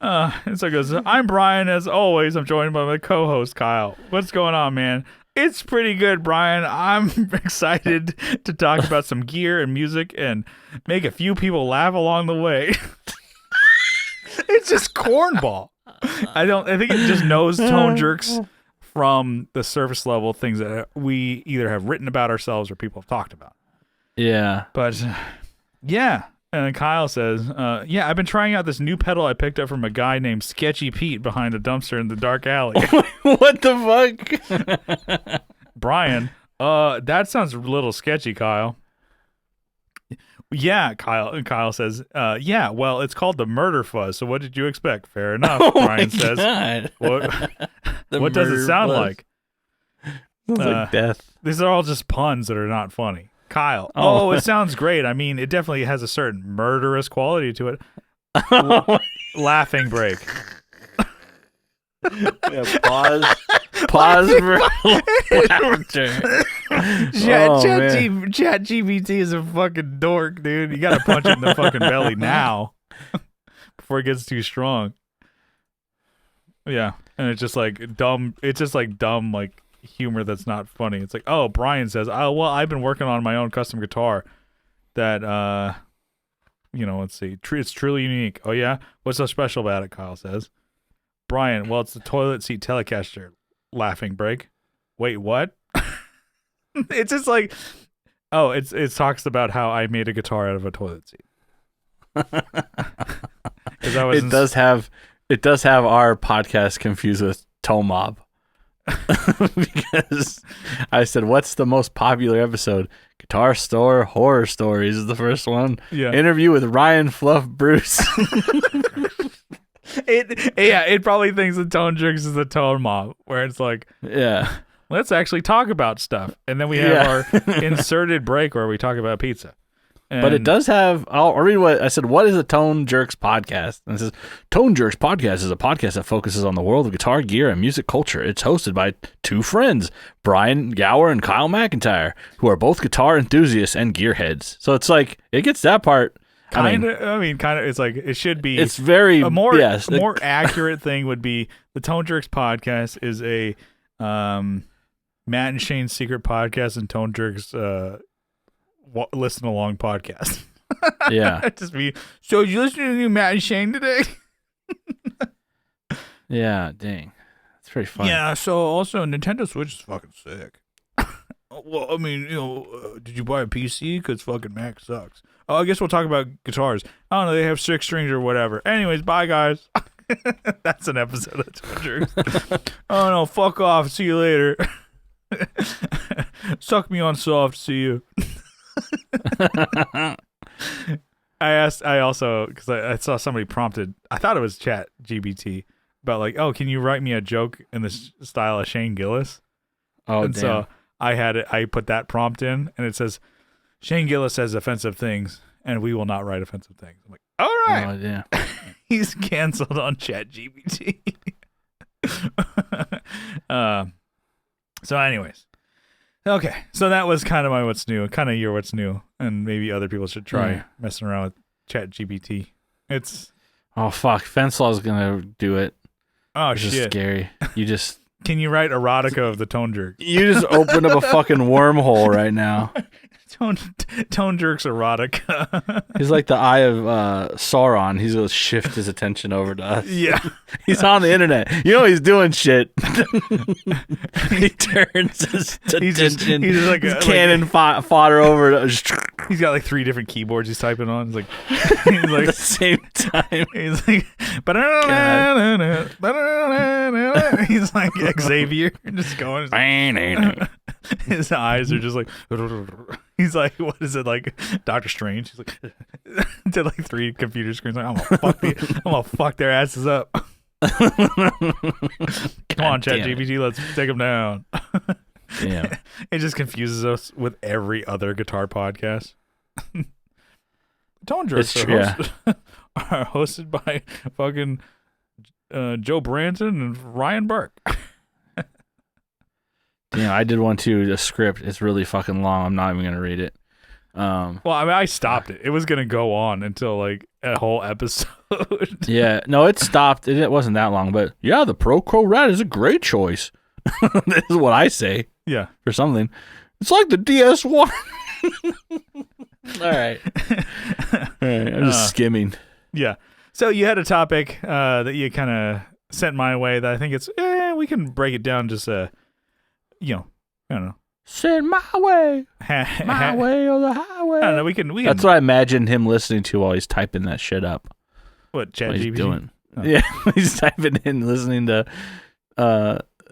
And so it goes, I'm Brian, as always. I'm joined by my co-host, Kyle. What's going on, man? It's pretty good, Brian. I'm excited to talk about some gear and music and make a few people laugh along the way. It's just cornball. I think it just knows Tone Jerks from the surface level things that we either have written about ourselves or people have talked about. Yeah. But yeah. And then Kyle says, yeah, I've been trying out this new pedal I picked up from a guy named Sketchy Pete behind a dumpster in the dark alley. What the fuck? Brian, that sounds a little sketchy, Kyle. Yeah, Kyle. And Kyle says, yeah, well, it's called the Murder Fuzz. So what did you expect? Fair enough, Brian says. God. What does it sound like? Sounds like death. These are all just puns that are not funny. Kyle. Oh. It sounds great. I mean, it definitely has a certain murderous quality to it. Laughing break. Yeah, pause for laughter. Chat GPT is a fucking dork, dude. You gotta punch it in the fucking belly now before it gets too strong. Yeah, and it's just like dumb. It's just like dumb, like humor that's not funny. It's like, oh, Brian says, oh, well, I've been working on my own custom guitar that let's see, it's truly unique. Oh yeah, what's so special about it? Kyle says. Brian, well, it's the toilet seat Telecaster. Laughing break. Wait, what? It's just like, oh, it talks about how I made a guitar out of a toilet seat. It does have our podcast confused with Toe Mob. Because I said, what's the most popular episode? Guitar Store Horror Stories is the first one. Yeah. Interview with Ryan Fluff Bruce. It probably thinks the Tone Jerks is the Tone Mob, where it's like, yeah, let's actually talk about stuff. And then we have our inserted break where we talk about pizza. But it does have, I'll read what I said. What is a Tone Jerks podcast? And it says, Tone Jerks podcast is a podcast that focuses on the world of guitar gear and music culture. It's hosted by two friends, Brian Gower and Kyle McIntyre, who are both guitar enthusiasts and gearheads. So it's like, it gets that part. Kind of. It's like it should be. It's very a more accurate thing would be the Tone Jerks podcast is a Matt and Shane's secret podcast and Tone Jerks listen along podcast. Yeah. Just be. So did you listen to the new Matt and Shane today? Yeah, dang, that's pretty funny. Yeah. So also Nintendo Switch is fucking sick. Well, I mean, did you buy a PC? Because fucking Mac sucks. Oh, I guess we'll talk about guitars. I don't know, they have 6 strings or whatever. Anyways, bye, guys. That's an episode of Tone Jerks. Oh, no, fuck off. See you later. Suck me on soft. See you. I also, because I saw somebody prompted, I thought it was Chat GBT, about like, oh, can you write me a joke in the style of Shane Gillis? Oh, and damn. So I put that prompt in, and it says, Shane Gillis says offensive things, and we will not write offensive things. I'm like, all right. Oh, yeah. He's canceled on ChatGPT. So anyways. Okay. So that was kind of my what's new, kind of your what's new, and maybe other people should try messing around with ChatGPT. It's... Oh, fuck. Fencelaw's going to do it. Oh, it's shit. Just scary. You just... Can you write erotica of the Tone Jerks? You just opened up a fucking wormhole right now. Tone Jerks erotica. He's like the eye of Sauron. He's going to shift his attention over to us. Yeah. He's on the internet. You know he's doing shit. He turns his attention. He's just like a cannon fodder over to... He's got like 3 different keyboards he's typing on. He's like at the same time. He's like he's like Xavier just going. His eyes are just like he's like, what is it, like Doctor Strange? He's like did like 3 computer screens. Like, I'm gonna fuck their asses up. Come on, ChatGPT, let's take them down. Yeah, it just confuses us with every other guitar podcast. Tone Jerks. are hosted by fucking Joe Branton and Ryan Burke. I did one too. The script is really fucking long. I'm not even gonna read it. Well, I mean, I stopped it. It was gonna go on until like a whole episode. Yeah, no, it stopped. It wasn't that long, but yeah, the Pro Rat is a great choice. This is what I say. Yeah, for something. It's like the DS1. All right. I'm just skimming. Yeah. So you had a topic that you kind of sent my way that I think it's we can break it down just I don't know. Send my way. My way or the highway. I don't know. We can. That's what I imagined him listening to while he's typing that shit up. What ChatGPT? He's doing? Oh. Yeah, he's typing in, listening to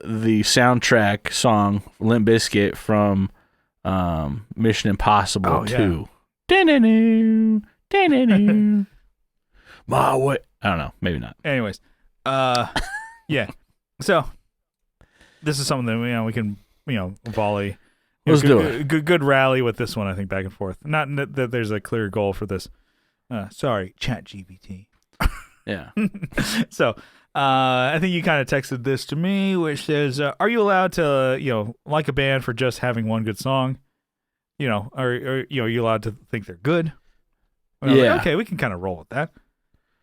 the soundtrack song "Limp Bizkit" from Mission Impossible 2. My way. I don't know. Maybe not. Anyways, yeah. So this is something that we can volley. Let's do it. Good rally with this one. I think back and forth. Not that there's a clear goal for this. Sorry, ChatGPT. Yeah. So I think you kind of texted this to me, which says, "Are you allowed to like a band for just having one good song? Or are you allowed to think they're good?" And yeah. Like, okay, we can kind of roll with that.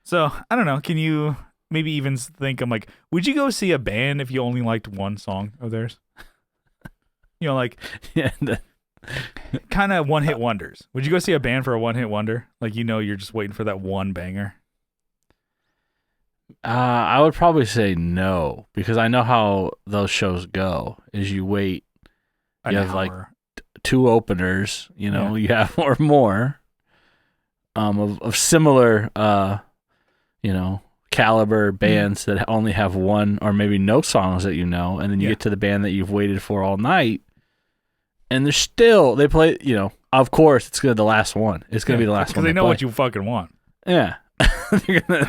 So I don't know. Can you maybe even think? I'm like, would you go see a band if you only liked one song of theirs? Like, yeah, kind of one hit wonders. Would you go see a band for a one hit wonder? Like, you're just waiting for that one banger. I would probably say no, because I know how those shows go. Is you wait, you have like two openers. You have or more of similar caliber bands that only have one or maybe no songs that and then you get to the band that you've waited for all night, and they play. Of course, it's gonna be the last one. It's gonna be the last one because they know what you fucking want. Yeah.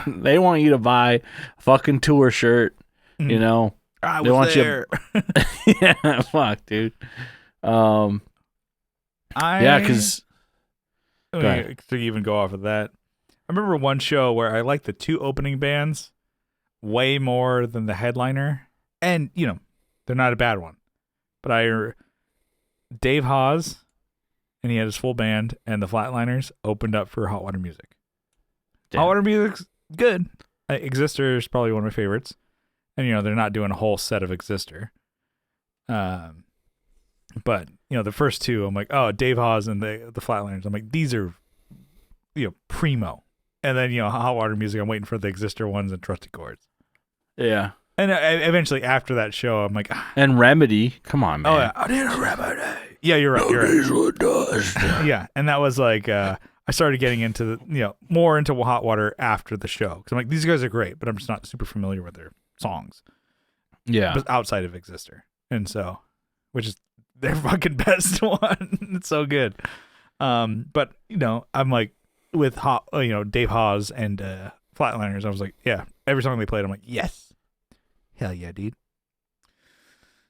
They want you to buy a fucking tour shirt, I they was want there. Yeah, fuck, dude. Because to even go off of that, I remember one show where I liked the two opening bands way more than the headliner, and they're not a bad one, but Dave Hawes, and he had his full band, and the Flatliners opened up for Hot Water Music. Damn. Hot Water Music's good. Exister is probably one of my favorites, and they're not doing a whole set of Exister. But the first two, I'm like, oh, Dave Hawes and the Flatliners. I'm like, these are primo. And then Hot Water Music, I'm waiting for the Exister ones and Trusted Chords. Yeah. And eventually after that show, I'm like, and Remedy, come on, man. Oh yeah, I need a Remedy. Yeah, you're right. You're right. Yeah, and that was like I started getting into more into Hot Water after the show, because I'm like, these guys are great, but I'm just not super familiar with their songs. Yeah, but outside of Exister, and so, which is their fucking best one. It's so good. But I'm like with Dave Hawes and Flatliners, I was like, yeah, every song they played, I'm like, yes, hell yeah, dude.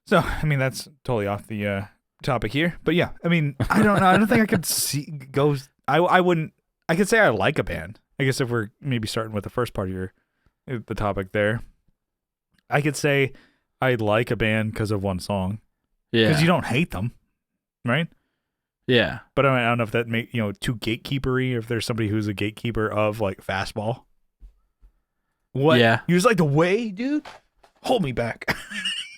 So I mean, that's totally off the topic here, but yeah, I mean, I don't know. I don't think I could go. I wouldn't. I could say I like a band. I guess if we're maybe starting with the first part of the topic there, I could say I like a band because of one song. Yeah, because you don't hate them, right? Yeah, but I don't know if that make too gatekeepery. If there's somebody who's a gatekeeper of like Fastball. What? Yeah, you was like the way, dude. Hold me back.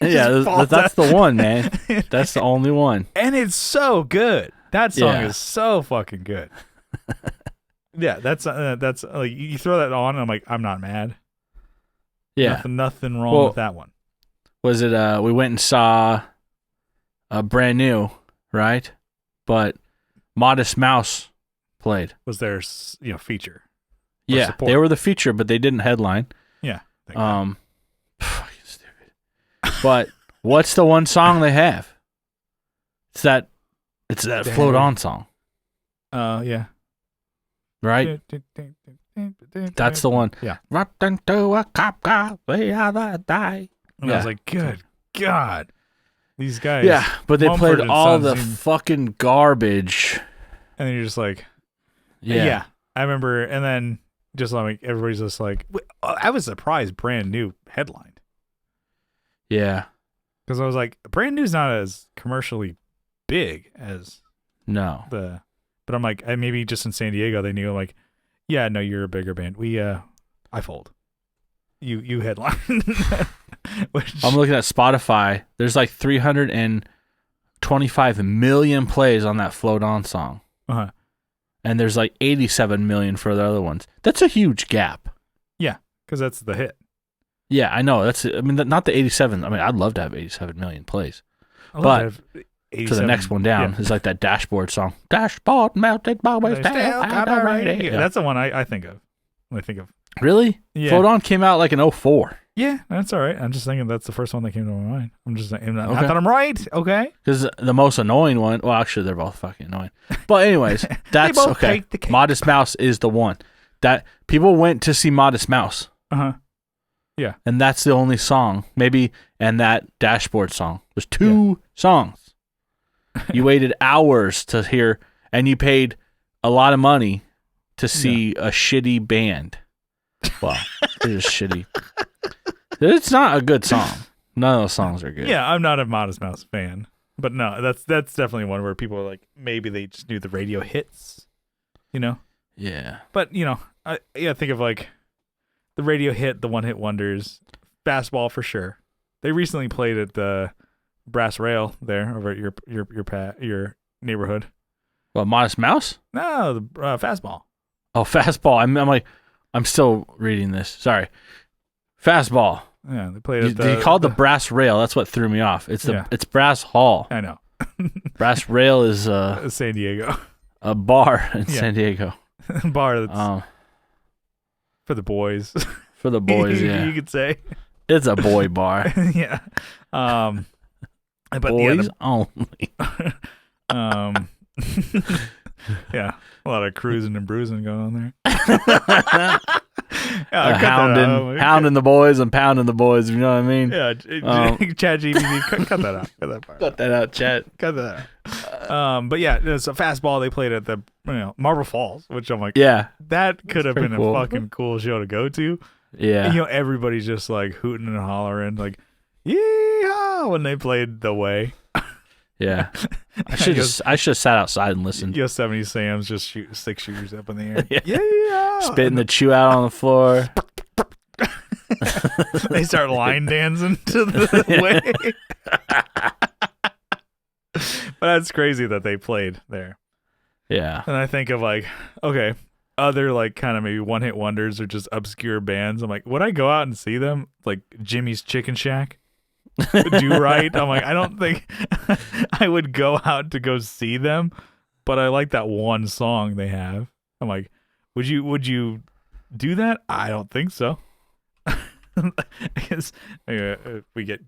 Yeah, that's the one, man. That's the only one, and it's so good. That song is so fucking good. Yeah, that's like you throw that on, and I'm like, I'm not mad. Yeah, nothing wrong with that one. Was it? We went and saw a brand new, right? But Modest Mouse played. Was their feature? Yeah, support. They were the feature, but they didn't headline. Yeah. Fucking stupid. But what's the one song they have? It's that Float On song. Yeah. Right? That's the one. Yeah. Wrapped into a cop car the other day. And I was like, good God. These guys. Yeah, but they Mumford played all the Sons fucking garbage. And then you're just like, yeah. I remember, and then just like everybody's just like, I was surprised Brand New headlined. Yeah. Because I was like, Brand New's not as commercially big as No. but I'm like, maybe just in San Diego they knew, like, yeah, no, you're a bigger band. I fold. You headline. I'm looking at Spotify. There's like 325 million plays on that Float On song. Uh-huh. And there's like 87 million for the other ones. That's a huge gap. Yeah, because that's the hit. Yeah, I know. Not the 87. I mean, I'd love to have 87 million plays. But to the next one down is like that Dashboard song. Dashboard melted by waves down. That's the one I think of when I think of. Really? Yeah. Float On came out like in 04. Yeah, that's all right. I'm just thinking that's the first one that came to my mind. I'm just saying, I thought I'm right. Okay. Because the most annoying one, well, actually, they're both fucking annoying. But anyways, that's okay. Modest Mouse is the one that people went to see Modest Mouse. Uh-huh. Yeah. And that's the only song, maybe, and that Dashboard song. There's 2 songs. You waited hours to hear, and you paid a lot of money to see a shitty band. Well, it is shitty. It's not a good song. None of those songs are good. Yeah, I'm not a Modest Mouse fan, but no, that's definitely one where people are like, maybe they just knew the radio hits, you know? Yeah. But I think of like the radio hit, the one hit wonders, Fastball for sure. They recently played at the Brass Rail there over at your neighborhood. Well, Modest Mouse? No, the Fastball. Oh, Fastball. I'm still reading this. Sorry. Fastball. Yeah, they played at They called the Brass Rail. That's what threw me off. It's Brass Hall. I know. Brass Rail is San Diego. A bar in San Diego. Bar that's for the boys. For the boys, you could say. It's a boy bar. Yeah. But boys only. Yeah, a lot of cruising and bruising going on there. Hounding the boys and pounding the boys. You know what I mean? Yeah, Chad GPT, cut that out. Cut that part. Cut that out, Chad. Cut that out. But yeah, it's a Fastball. They played at the Marble Falls, which I'm like, yeah, that could have been a fucking cool show to go to. Yeah, and, everybody's just like hooting and hollering, like, yeehaw, when they played The Way. Yeah, I should have sat outside and listened. Yosemite Sam's just shooting 6 shooters up in the air. Yeah, spitting the chew out on the floor. They start line dancing to The Way. But that's crazy that they played there. Yeah, and I think of like, okay, other like kind of maybe one hit wonders or just obscure bands. I'm like, would I go out and see them? Like Jimmy's Chicken Shack. Do right. I'm like, I don't think I would go out to go see them, but I like that one song they have. I'm like, would you do that? I don't think so. I guess we get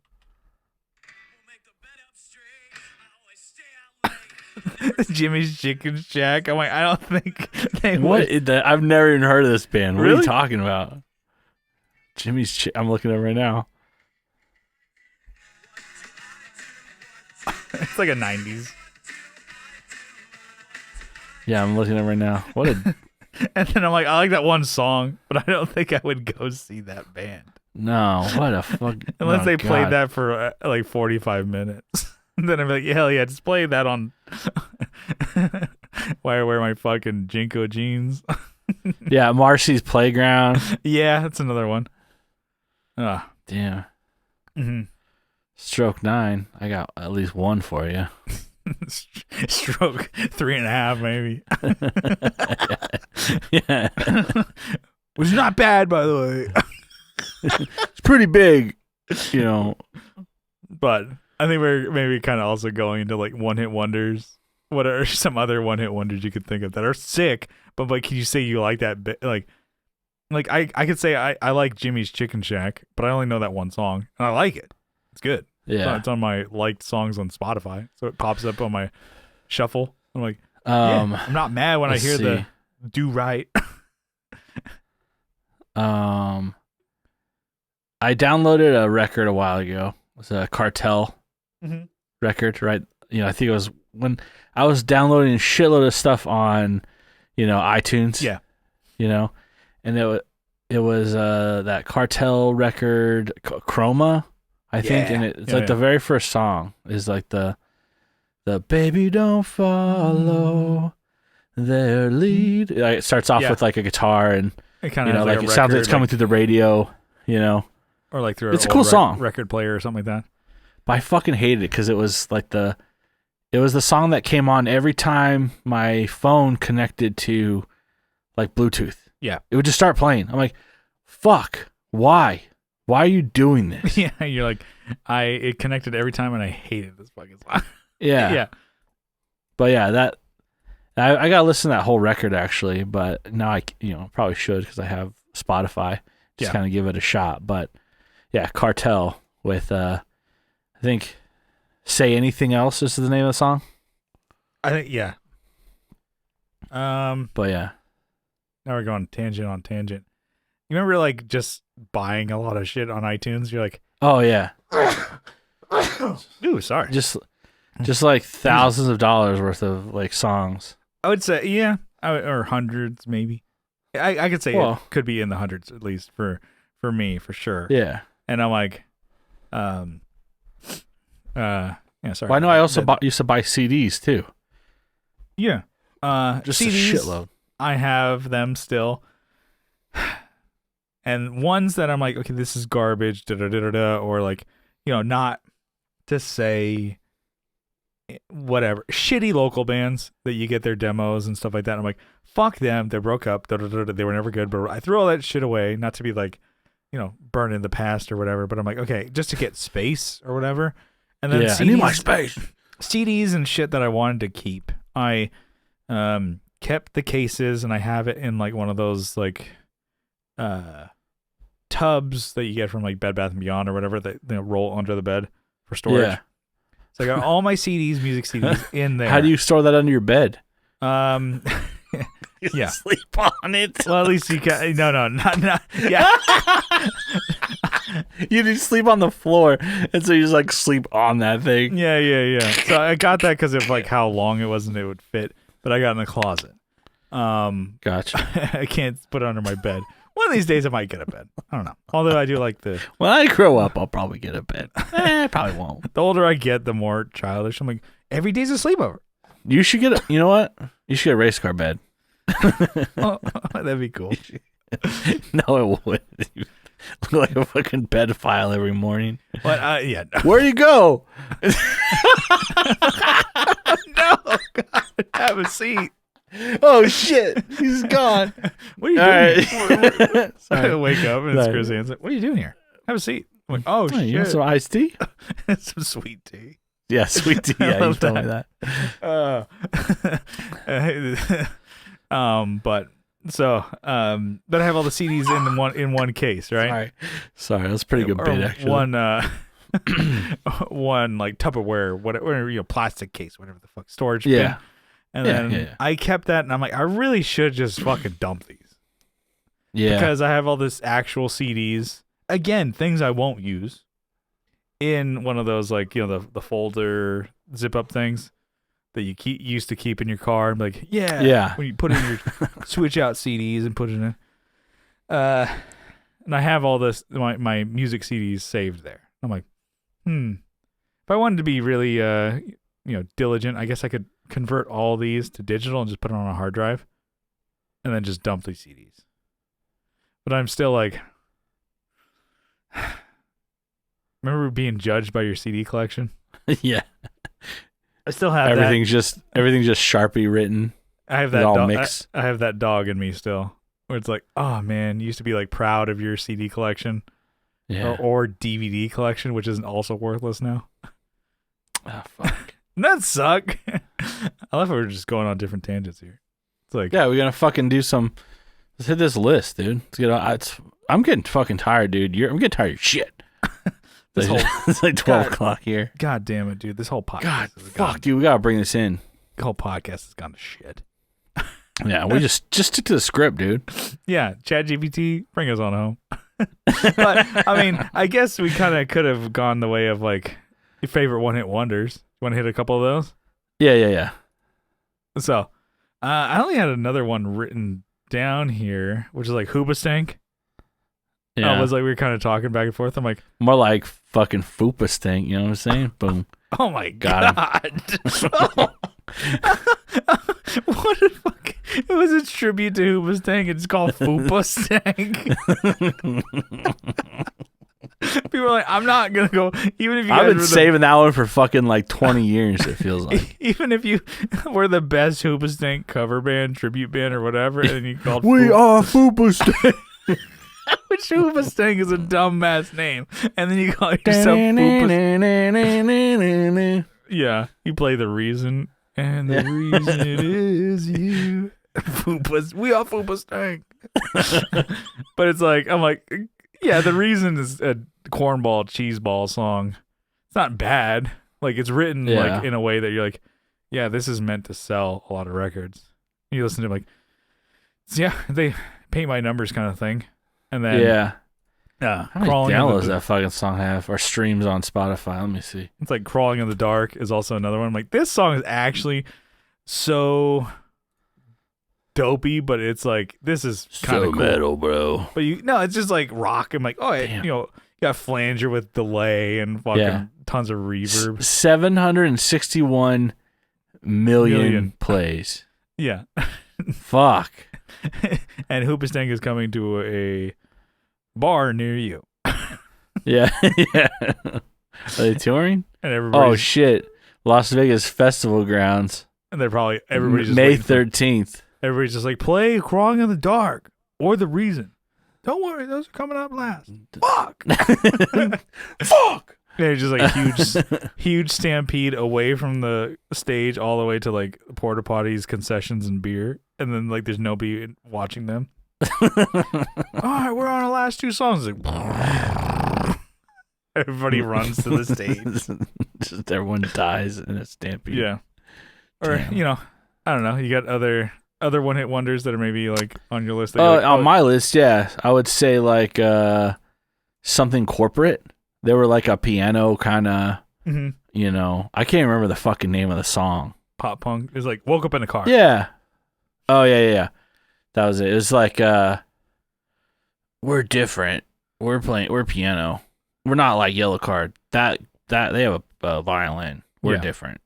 Jimmy's Chicken Shack. I'm like, I don't think they would. I've never even heard of this band. What really? Are you talking about? I'm looking at it right now. It's like a 90s. Yeah, I'm looking at it right now. What a... And then I'm like, I like that one song, but I don't think I would go see that band. No, what a fuck. Unless they played that for like 45 minutes. Then I'm like, hell yeah, just play that on Why I Wear My Fucking Jinko Jeans. Yeah, Marcy's Playground. Yeah, that's another one. Ah, damn. Mm-hmm. Stroke 9. I got at least one for you. Stroke 3.5, maybe. Yeah. Which is not bad, by the way. It's pretty big, But I think we're maybe kind of also going into like one hit wonders. What are some other one hit wonders you could think of that are sick? But like, can you say you like that bit? Like I could say I like Jimmy's Chicken Shack, but I only know that one song and I like it. It's good. Yeah, it's on my liked songs on Spotify, so it pops up on my shuffle. I'm like, I'm not mad when I hear the do right. I downloaded a record a while ago. It was a Cartel record, right? I think it was when I was downloading a shitload of stuff on, iTunes. Yeah. and it was that Cartel record Chroma, I think, and it's like the very first song is like the baby don't follow their lead. Like, it starts off with like a guitar and it kind of like it sounds like it's coming through the radio, or like through it's a cool song record player or something like that. But I fucking hated it because it was like the song that came on every time my phone connected to like Bluetooth. Yeah. It would just start playing. I'm like, fuck, why? Why are you doing this? Yeah, you're like, it connected every time and I hated this fucking song. Yeah. Yeah. But yeah, I got to listen to that whole record actually, but now I probably should because I have Spotify. Just kind of give it a shot. But yeah, Cartel with, I think, Say Anything Else is the name of the song. I think, yeah. But yeah. Now we're going tangent on tangent. You remember like just buying a lot of shit on iTunes? You're like, oh yeah. Ooh, sorry. Just like thousands of dollars worth of like songs. I would say, yeah, or hundreds maybe. I could say it could be in the hundreds at least for me for sure. Yeah. And I'm like, yeah, sorry. Well, I know I also used to buy CDs too. Yeah. Just CDs, a shitload. I have them still. And ones that I'm like, okay, this is garbage, or like, not to say whatever, shitty local bands that you get their demos and stuff like that. I'm like, fuck them. They broke up. They were never good. But I threw all that shit away, not to be like, burn in the past or whatever. But I'm like, okay, just to get space or whatever. And then CDs, I need my space. CDs and shit that I wanted to keep. I kept the cases and I have it in like one of those like tubs that you get from like Bed Bath & Beyond or whatever that roll under the bed for storage. Yeah. So I got all my CDs, music CDs in there. How do you store that under your bed? Yeah. Sleep on it. Well, at least you can. No, not. Yeah. You just sleep on the floor, and so you just like sleep on that thing. Yeah. So I got that because of like how long it was and it would fit, but I got in the closet. Gotcha. I can't put it under my bed. One of these days I might get a bed. I don't know. Although I do like when I grow up, I'll probably get a bed. I probably won't. The older I get, the more childish. I'm like, every day's a sleepover. You should get you know what? You should get a race car bed. Oh, that'd be cool. No, it wouldn't. You look like a fucking pedophile every morning. What? Yeah. No. Where do you go? No, God, have a seat. Oh shit, he's gone. What are you doing? Right. Sorry. I wake up and it's Chris Hansen. What are you doing here? Have a seat. I'm like, oh shit. You want some iced tea? Some sweet tea. Yeah, sweet tea. Yeah, you told me that. But I have all the CDs in one case, right? Sorry, that's a pretty good bit actually. One like Tupperware, whatever, plastic case, whatever the fuck, storage bin. Yeah. And then I kept that, and I'm like, I really should just fucking dump these. Yeah. Because I have all this actual CDs. Again, things I won't use. In one of those, like, the folder zip up things that you used to keep in your car. I'm like, yeah. When you put in your switch out CDs and put it in. And I have all this, my music CDs saved there. I'm like, if I wanted to be really, diligent, I guess I could convert all these to digital and just put it on a hard drive and then just dump these CDs. But I'm still like, remember being judged by your CD collection? Yeah. I still have everything's just Sharpie written. I have that dog. I have that dog in me still, where it's like, oh man, you used to be like proud of your CD collection, or DVD collection, which isn't also worthless now. Oh fuck, that suck. I love how we're just going on different tangents here. It's like, yeah, we're gonna fucking do some. Let's hit this list, dude. Let's get. I'm getting fucking tired, dude. I'm getting tired of shit. It's like 12 o'clock here. God damn it, dude. This whole podcast. God, fuck, dude. We gotta bring this in. The whole podcast has gone to shit. Yeah, we just stick to the script, dude. Yeah, ChatGPT, bring us on home. But I mean, I guess we kind of could have gone the way of like your favorite one-hit wonders. You want to hit a couple of those? Yeah. So, I only had another one written down here, which is like Hoobastank. Yeah. I was like, we were kind of talking back and forth. I'm like, more like fucking Fupa stink. You know what I'm saying? Boom. oh my Got god. What the fuck? It was a tribute to Hoobastank. It's called Fupastank. People are like, I'm not gonna go. Even if you guys I've been were saving that one for fucking like 20 years. It feels like. even if you were the best Hoobastank cover band, tribute band, or whatever, and you called We are Fupa stink. which Hoobastank is a dumbass name, and then you call yourself Fupa. Yeah, you play the reason, and the reason it is you. Fupas, we are Hoobastank. But it's like, I'm like, yeah, the reason is a cornball cheeseball song. It's not bad. Like, it's written like in a way that you're like, yeah, this is meant to sell a lot of records. You listen to it like, yeah, they paint my numbers kind of thing. And then how many Crawling in downloads the- that fucking song have or streams on Spotify? Let me see. It's like Crawling in the Dark is also another one. I'm like, this song is actually so dopey, but it's like, this is kind of cool. metal, bro. But it's just like rock. I'm like, oh, Damn. you got flanger with delay and fucking tons of reverb. 761 million plays. Yeah. Fuck. And Hoobastank is coming to a bar near you. Yeah. Yeah. Are they touring? And Oh, everybody's, shit. Las Vegas Festival Grounds. and they're probably, everybody's just May waiting for- 13th. Everybody's just like, play Crawling in the Dark or The Reason. Don't worry, those are coming up last. Fuck. Fuck. Yeah, just like huge stampede away from the stage all the way to like porta potties, concessions, and beer. And then like there's nobody watching them. All right, we're on our last two songs. Like, everybody runs to the stage. Just everyone dies in a stampede. Yeah. Or, Damn. I don't know. You got other one-hit wonders that are maybe like on your list? That you're like, On my list, yeah. I would say like something corporate. They were like a piano kind of, mhm. I can't remember the fucking name of the song. Pop punk is like Woke Up in a Car. Yeah. Oh, yeah. That was it. It was like, we're different. We're piano. We're not like Yellow Card. That they have a violin. We're Yeah. different.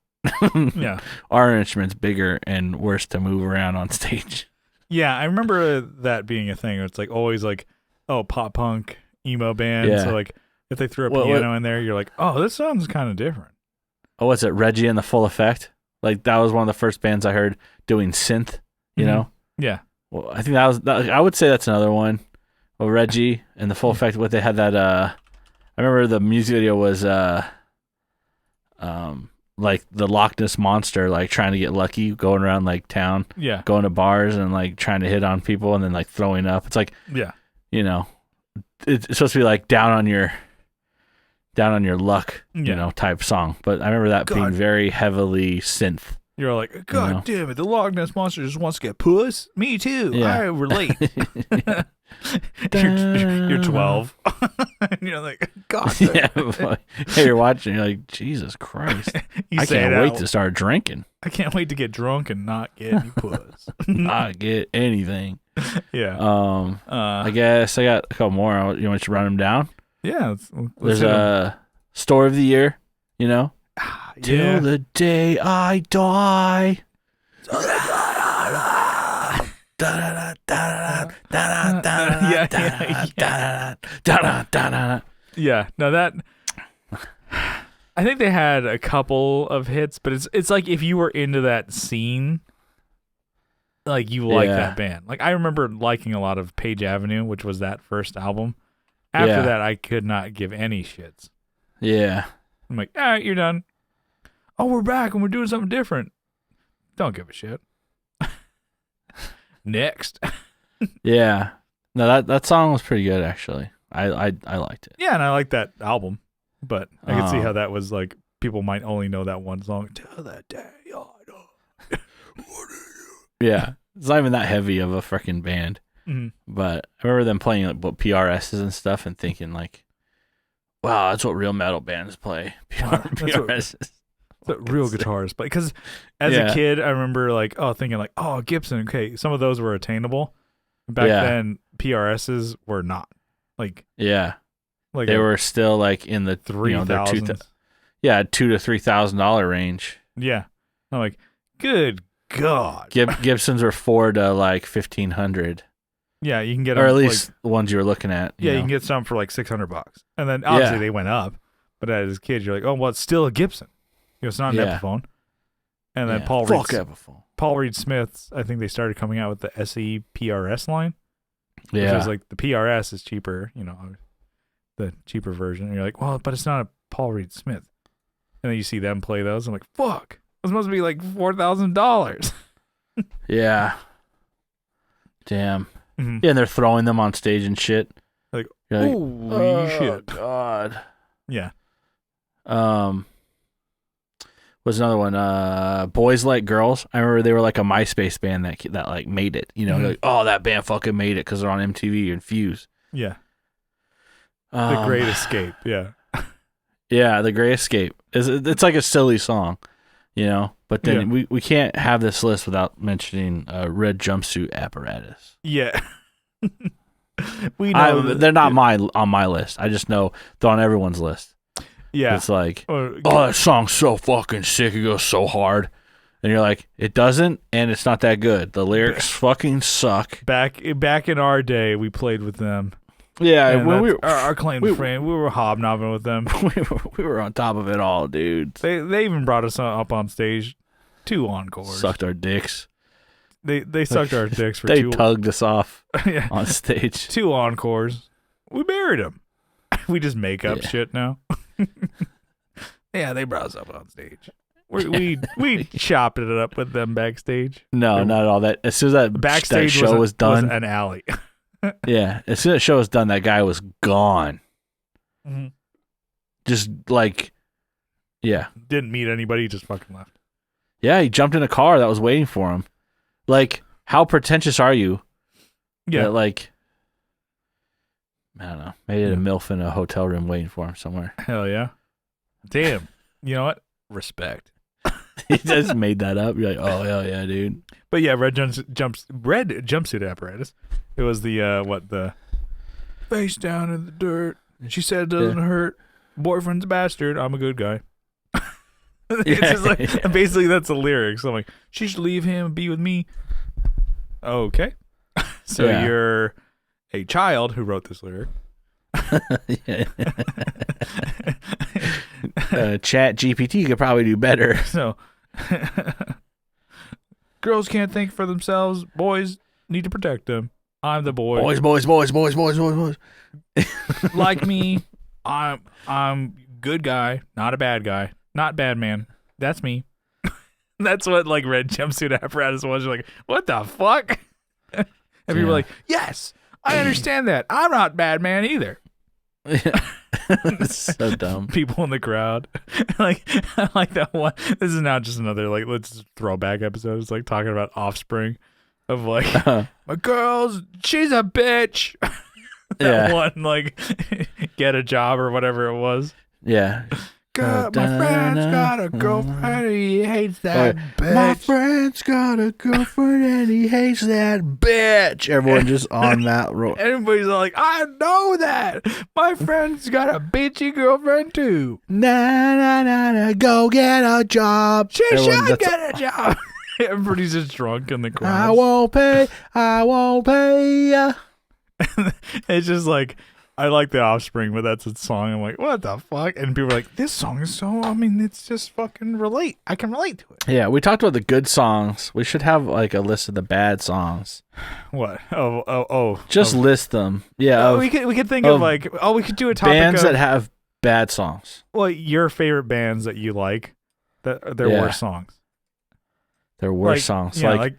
Yeah. Our instrument's bigger and worse to move around on stage. Yeah, I remember that being a thing. It's like always like, oh, pop punk, emo band. Yeah. So like if they threw a What- piano in there, you're like, oh, this sounds kind of different. Oh, what's it? Reggie and the Full Effect? Like that was one of the first bands I heard doing synth, you Mhm. know? Yeah. Well, I think I would say that's another one. Well, Reggie and the Full Effect, what they had that, I remember the music video was, like the Loch Ness Monster, like trying to get lucky, going around like town, Yeah. going to bars and like trying to hit on people and then like throwing up. It's like, Yeah. It's supposed to be like down on your luck, Yeah. type song. But I remember that being God. very heavily synth. You're like, God know? damn it, the Loch Ness Monster just wants to get puss. Me too. Yeah. I relate. you're 12. And you're like, God damn Yeah, it. but, hey, you're watching. You're like, Jesus Christ! You I say can't it wait out- to start drinking. I can't wait to get drunk and not get any puss. Not get anything. Yeah. I guess I got a couple more. You want to run them down? Yeah. Let's There's hit 'em. a story of the year. Yeah. Till the day I die. Yeah. No, that. I think they had a couple of hits, but it's like if you were into that scene, like you like Yeah. that band. Like I remember liking a lot of Page Avenue, which was that first album. After Yeah. that, I could not give any shits. Yeah. I'm like, all right, you're done. Oh, we're back and we're doing something different. Don't give a shit. Next. Yeah. No, that song was pretty good actually. I liked it. Yeah, and I like that album, but I can see Oh. how that was like people might only know that one song. Till that day, I die. Yeah. It's not even that heavy of a freaking band. Mhm. But I remember them playing like PRSs and stuff and thinking like, wow, that's what real metal bands play. That's what- PRSs. The real guitars, but because as Yeah. a kid, I remember like thinking like, oh, Gibson. Okay, some of those were attainable, Back then, PRSs were not like they like were still like in the $3,000. $2,000 to $3,000 range. Yeah, I'm like, good God. Gibsons were $400 to like $1,500. Yeah, you can get or them, at least the ones you were looking at. You can get some for like $600, and then obviously they went up. But as a kid, you're like, oh, well, it's still a Gibson. It's not an Epiphone. And then Paul Reed Smith's, I think they started coming out with the SE PRS line. Yeah, which is like the PRS is cheaper, the cheaper version. And you're like, well, but it's not a Paul Reed Smith. And then you see them play those. I'm like, fuck, those must be like $4,000. Yeah. Damn. Mm-hmm. Yeah, and they're throwing them on stage and shit. Like, holy shit. God. Yeah. Was another one, Boys Like Girls. I remember they were like a MySpace band that like made it. Like, oh, that band fucking made it because they're on MTV and Fuse. Yeah. The Great Escape. Yeah. Yeah, The Great Escape. It's like a silly song, But then we can't have this list without mentioning Red Jumpsuit Apparatus. Yeah. We know they're not on my list. I just know they're on everyone's list. Yeah. It's like, that song's so fucking sick. It goes so hard. And you're like, it doesn't, and it's not that good. The lyrics fucking suck. Back in our day, we played with them. Yeah, when we were our claim to fame, we were hobnobbing with them. we were on top of it all, dude. They even brought us up on stage 2 encores. Sucked our dicks. They sucked our dicks for they tugged us off on stage. 2 encores. We buried them. We just make up shit now. Yeah, they brought us up on stage. We chopped it up with them backstage. No, not at all. That as soon as that show was done, was an alley. Yeah, as soon as the show was done, that guy was gone. Mm-hmm. Just like, didn't meet anybody. Just fucking left. Yeah, he jumped in a car that was waiting for him. Like, how pretentious are you? Yeah, that, like, I don't know. Maybe a MILF in a hotel room waiting for him somewhere. Hell yeah. Damn. You know what? Respect. He just made that up. You're like, oh, hell yeah, dude. But yeah, red jumpsuit apparatus. It was the face down in the dirt. She said it doesn't hurt. Boyfriend's a bastard. I'm a good guy. It's just like, basically that's the lyrics. I'm like, she should leave him and be with me. Okay. So you're a child who wrote this lyric. Chat GPT could probably do better. So girls can't think for themselves. Boys need to protect them. I'm the boy. Boys. Like me, I'm good guy, not a bad guy, not bad man. That's me. That's what like red jumpsuit apparatus was. You're like, what the fuck? And people were like, yes, I understand that. I'm not bad man either. So dumb. People in the crowd. Like, I like that one. This is now just another like let's throwback episode. It's like talking about Offspring of like my girl's she's a bitch. That one like get a job or whatever it was. Yeah. God, my friend's got a girlfriend and he hates that bitch. My friend's got a girlfriend and he hates that bitch. Everyone just on that road. Everybody's like, I know that. My friend's got a bitchy girlfriend too. Nah, go get a job. She should get a job. Everybody's just drunk in the crowd. I won't pay. It's just like, I like the Offspring, but that's its song. I'm like, what the fuck? And people are like, this song is so, it's just fucking I can relate to it. Yeah, we talked about the good songs. We should have like a list of the bad songs. What? Oh. Just list them. Yeah. We could think of like, we could do a topic bands that have bad songs. Well, your favorite bands that you like, that their worst songs. Their worst songs. I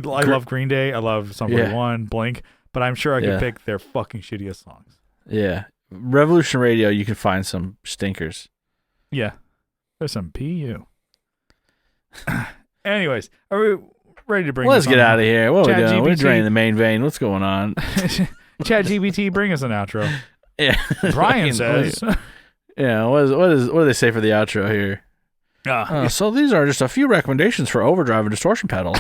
love Green Day. I love Sum 41, Blink, but I'm sure I could pick their fucking shittiest songs. Yeah. Revolution Radio, you can find some stinkers. Yeah. There's some PU. Anyways, are we ready to bring Let's get out of here. What are we doing? GPT? We're draining the main vein. What's going on? ChatGPT, bring us an outro. Yeah. Brian says. Yeah, what do they say for the outro here? So these are just a few recommendations for overdrive and distortion pedals.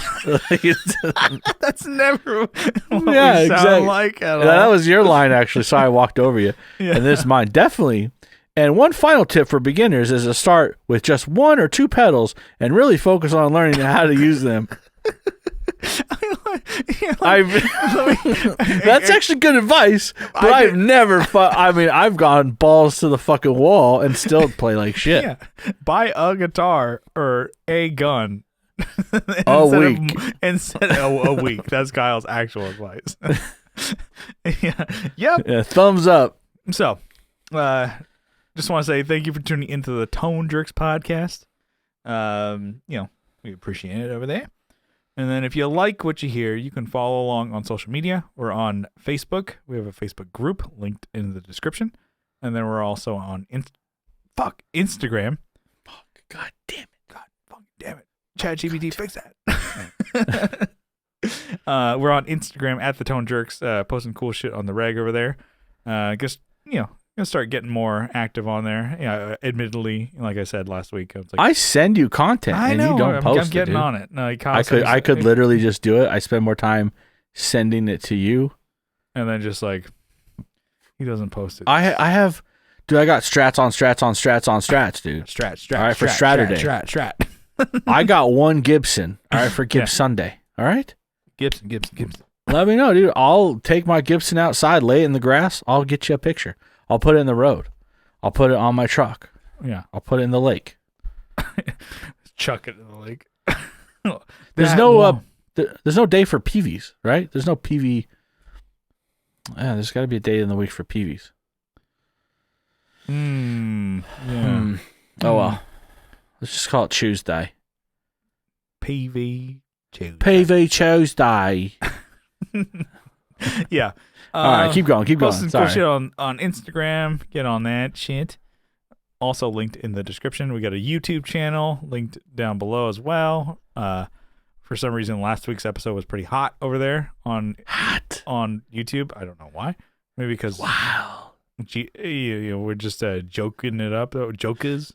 That's never what Yeah, we sound exactly. like at all. That was your line, actually. Sorry, I walked over you. Yeah. And this is mine. Definitely. And one final tip for beginners is to start with just 1 or 2 pedals and really focus on learning how to use them. That's actually good advice, but I've never I've gone balls to the fucking wall and still play like shit. Yeah. Buy a guitar or a gun. A week. Instead of a week. That's Kyle's actual advice. Yeah. Yep. Yeah, thumbs up. So, just want to say thank you for tuning into the Tone Jerks podcast. We appreciate it over there. And then if you like what you hear, you can follow along on social media. We're on Facebook. We have a Facebook group linked in the description. And then we're also on Instagram. God damn it. God fucking damn it. ChatGPT, fix that. We're on Instagram at the Tone Jerks, posting cool shit on the reg over there. Gonna start getting more active on there. Yeah, admittedly, like I said last week, I send you content and you don't post it. I'm getting dude. on it. No, I could literally just do it. I spend more time sending it to you, and then just like he doesn't post it. I have, dude. I got strats on strats on strats on strats, dude. Strat. All right, for Saturday. Strat. I got one Gibson. All right, for Gibbs Yeah. Sunday. All right. Gibson. Let me know, dude. I'll take my Gibson outside, lay it in the grass. I'll get you a picture. I'll put it in the road. I'll put it on my truck. Yeah. I'll put it in the lake. Chuck it in the lake. There's no day for PVs, right? There's no PV. Yeah, there's got to be a day in the week for PVs. Yeah. Oh well. Let's just call it Tuesday. PV Tuesday. PV Tuesday. Yeah. All right, keep going. Posting Sorry. cool shit on Instagram. Get on that shit. Also linked in the description. We got a YouTube channel linked down below as well. For some reason, last week's episode was pretty hot over there on YouTube. I don't know why. Maybe because we're just joking it up. Jokers.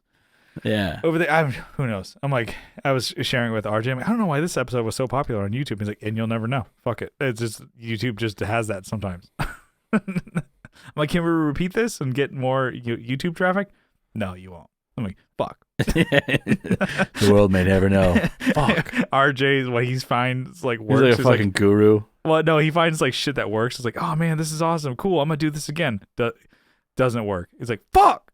Yeah. Over there, who knows? I was sharing it with RJ. I'm like, I don't know why this episode was so popular on YouTube. He's like, and you'll never know. Fuck it. It's just YouTube just has that sometimes. I'm like, can we repeat this and get more YouTube traffic? No, you won't. I'm like, fuck. The world may never know. Fuck. RJ's what he finds like works. He's like a fucking guru. Well, no, he finds like shit that works. It's like, oh man, this is awesome. Cool. I'm gonna do this again. Doesn't work. He's like, fuck.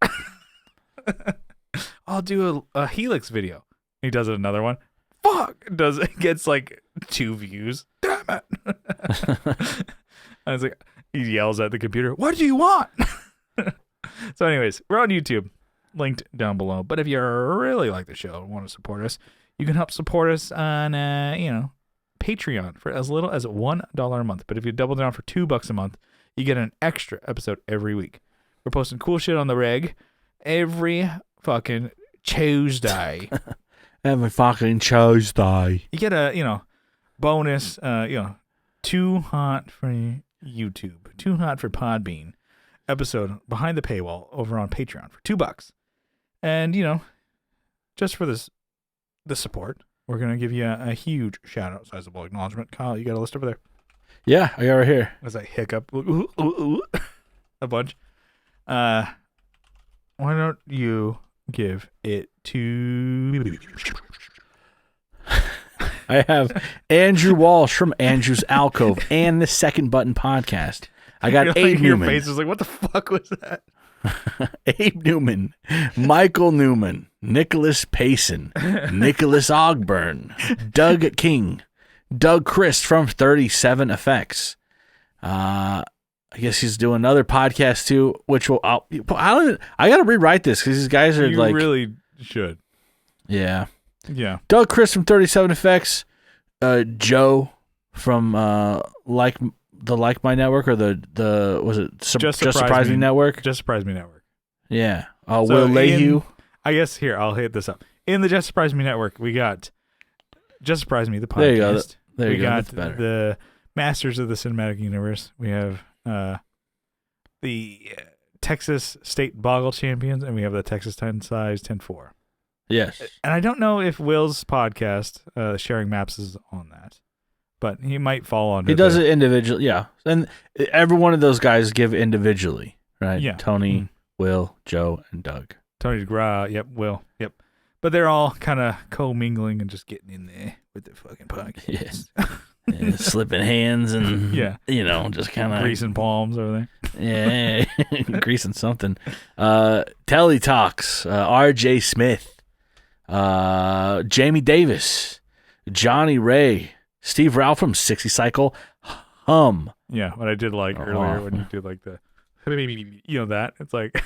I'll do a Helix video. He does another one. Fuck. Gets like 2 views. Damn it. I was like, he yells at the computer, what do you want? So anyways, we're on YouTube. Linked down below. But if you really like the show and want to support us, you can help support us on Patreon for as little as $1 a month. But if you double down for $2 a month, you get an extra episode every week. We're posting cool shit on the reg every fucking Tuesday. Every fucking Tuesday. You get a bonus too hot for YouTube, too hot for Podbean episode behind the paywall over on Patreon for $2. And just for the support, we're gonna give you a huge shout out, sizable acknowledgement. Kyle, you got a list over there? Yeah, I got right here. As I hiccup a bunch. Why don't you give it to? I have Andrew Walsh from Andrew's Alcove and the Second Button Podcast. I got Abe Your Newman. face is like, what the fuck was that? Abe Newman, Michael Newman, Nicholas Payson, Nicholas Ogburn, Doug King, Doug Christ from 37 Effects. I guess he's doing another podcast too, which will I got to rewrite this because these guys are you really should. Yeah. Doug Christ from 37 Effects, Joe from Like My Network or the was it Just Surprise Me Network? Just Surprise Me Network. Yeah. Will Lehue. I guess here I'll hit this up. In the Just Surprise Me Network, we got Just Surprise Me the podcast. There you go. There you go. Got That's better. The Masters of the Cinematic Universe. We have the Texas State Boggle Champions, and we have the Texas 10 Size 10-4. Yes. And I don't know if Will's podcast, Sharing Maps, is on that, but he might fall under. He does it individually, yeah. And every one of those guys give individually, right? Yeah. Tony, Will, Joe, and Doug. Tony DeGraw, yep, Will, yep. But they're all kind of co-mingling and just getting in there with their fucking podcast. Yes. Yeah, slipping hands and, just kind of. Greasing palms over there. Yeah, greasing something. Telly Talks, R.J. Smith, Jamie Davis, Johnny Ray, Steve Ralph from 60 Cycle, Hum. Yeah, what I did earlier when you did the, that. It's like.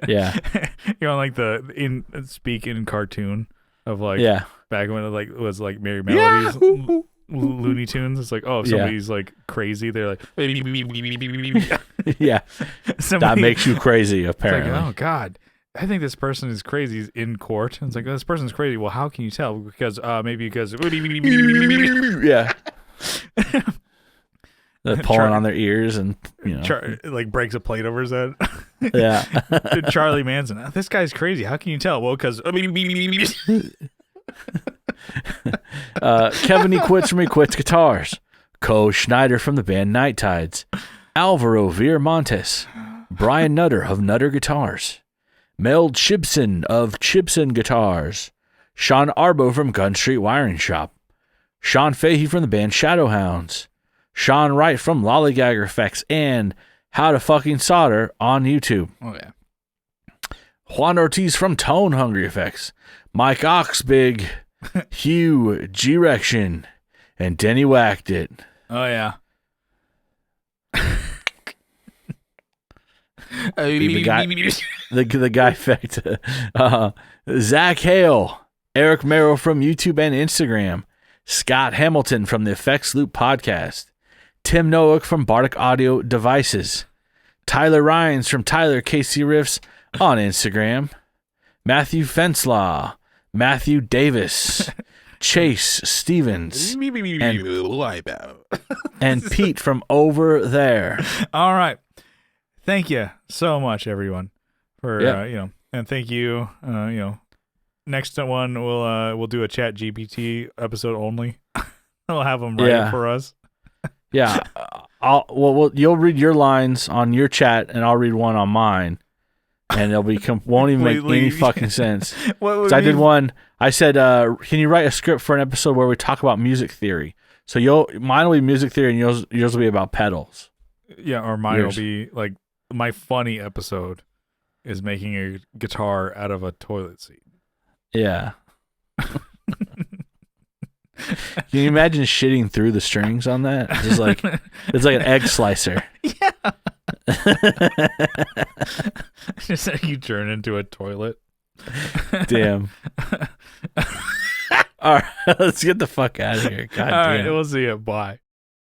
Yeah. You're on speak in cartoon of back when it was Merry Melodies. Yeah. Looney Tunes. It's like, if somebody's crazy, they're like, yeah, that makes you crazy. Apparently, it's oh God, I think this person is crazy. He's in court. And it's like, this person's crazy. Well, how can you tell? Because yeah, they're pulling on their ears and breaks a plate over his head. Yeah, Charlie Manson. This guy's crazy. How can you tell? Well, because Kevin E. Quits from Equits Guitars, Co Schneider from the band Night Tides, Alvaro Viramontes, Brian Nutter of Nutter Guitars, Mel Chibson of Chibson Guitars, Sean Arbo from Gun Street Wiring Shop, Sean Fahey from the band Shadowhounds, Sean Wright from Lollygagger Effects, and How to Fucking Solder on YouTube. Oh, yeah. Juan Ortiz from Tone Hungry Effects, Mike Oxbig, Hugh G-Rection, and Denny Whacked It. Oh, yeah. the guy effect. Zach Hale, Eric Merrill from YouTube and Instagram, Scott Hamilton from the Effects Loop podcast, Tim Noack from Bardic Audio Devices, Tyler Ryans from Tyler KC Riffs on Instagram, Matthew Fenslaw, Matthew Davis, Chase Stevens, and Pete from over there. All right. Thank you so much, everyone, for and thank you. Next one we'll do a Chat GPT episode only. We'll have them write it for us. Yeah, you'll read your lines on your chat, and I'll read one on mine, and it'll be won't even make any fucking sense. I did one. I said, "Can you write a script for an episode where we talk about music theory?" So mine will be music theory, and yours will be about pedals. Yeah, or mine will be my funny episode is making a guitar out of a toilet seat. Yeah. Can you imagine shitting through the strings on that? It's like an egg slicer. Yeah. Just like you turn into a toilet. Damn. All right, let's get the fuck out of here. God damn. All right, we'll see you. Bye.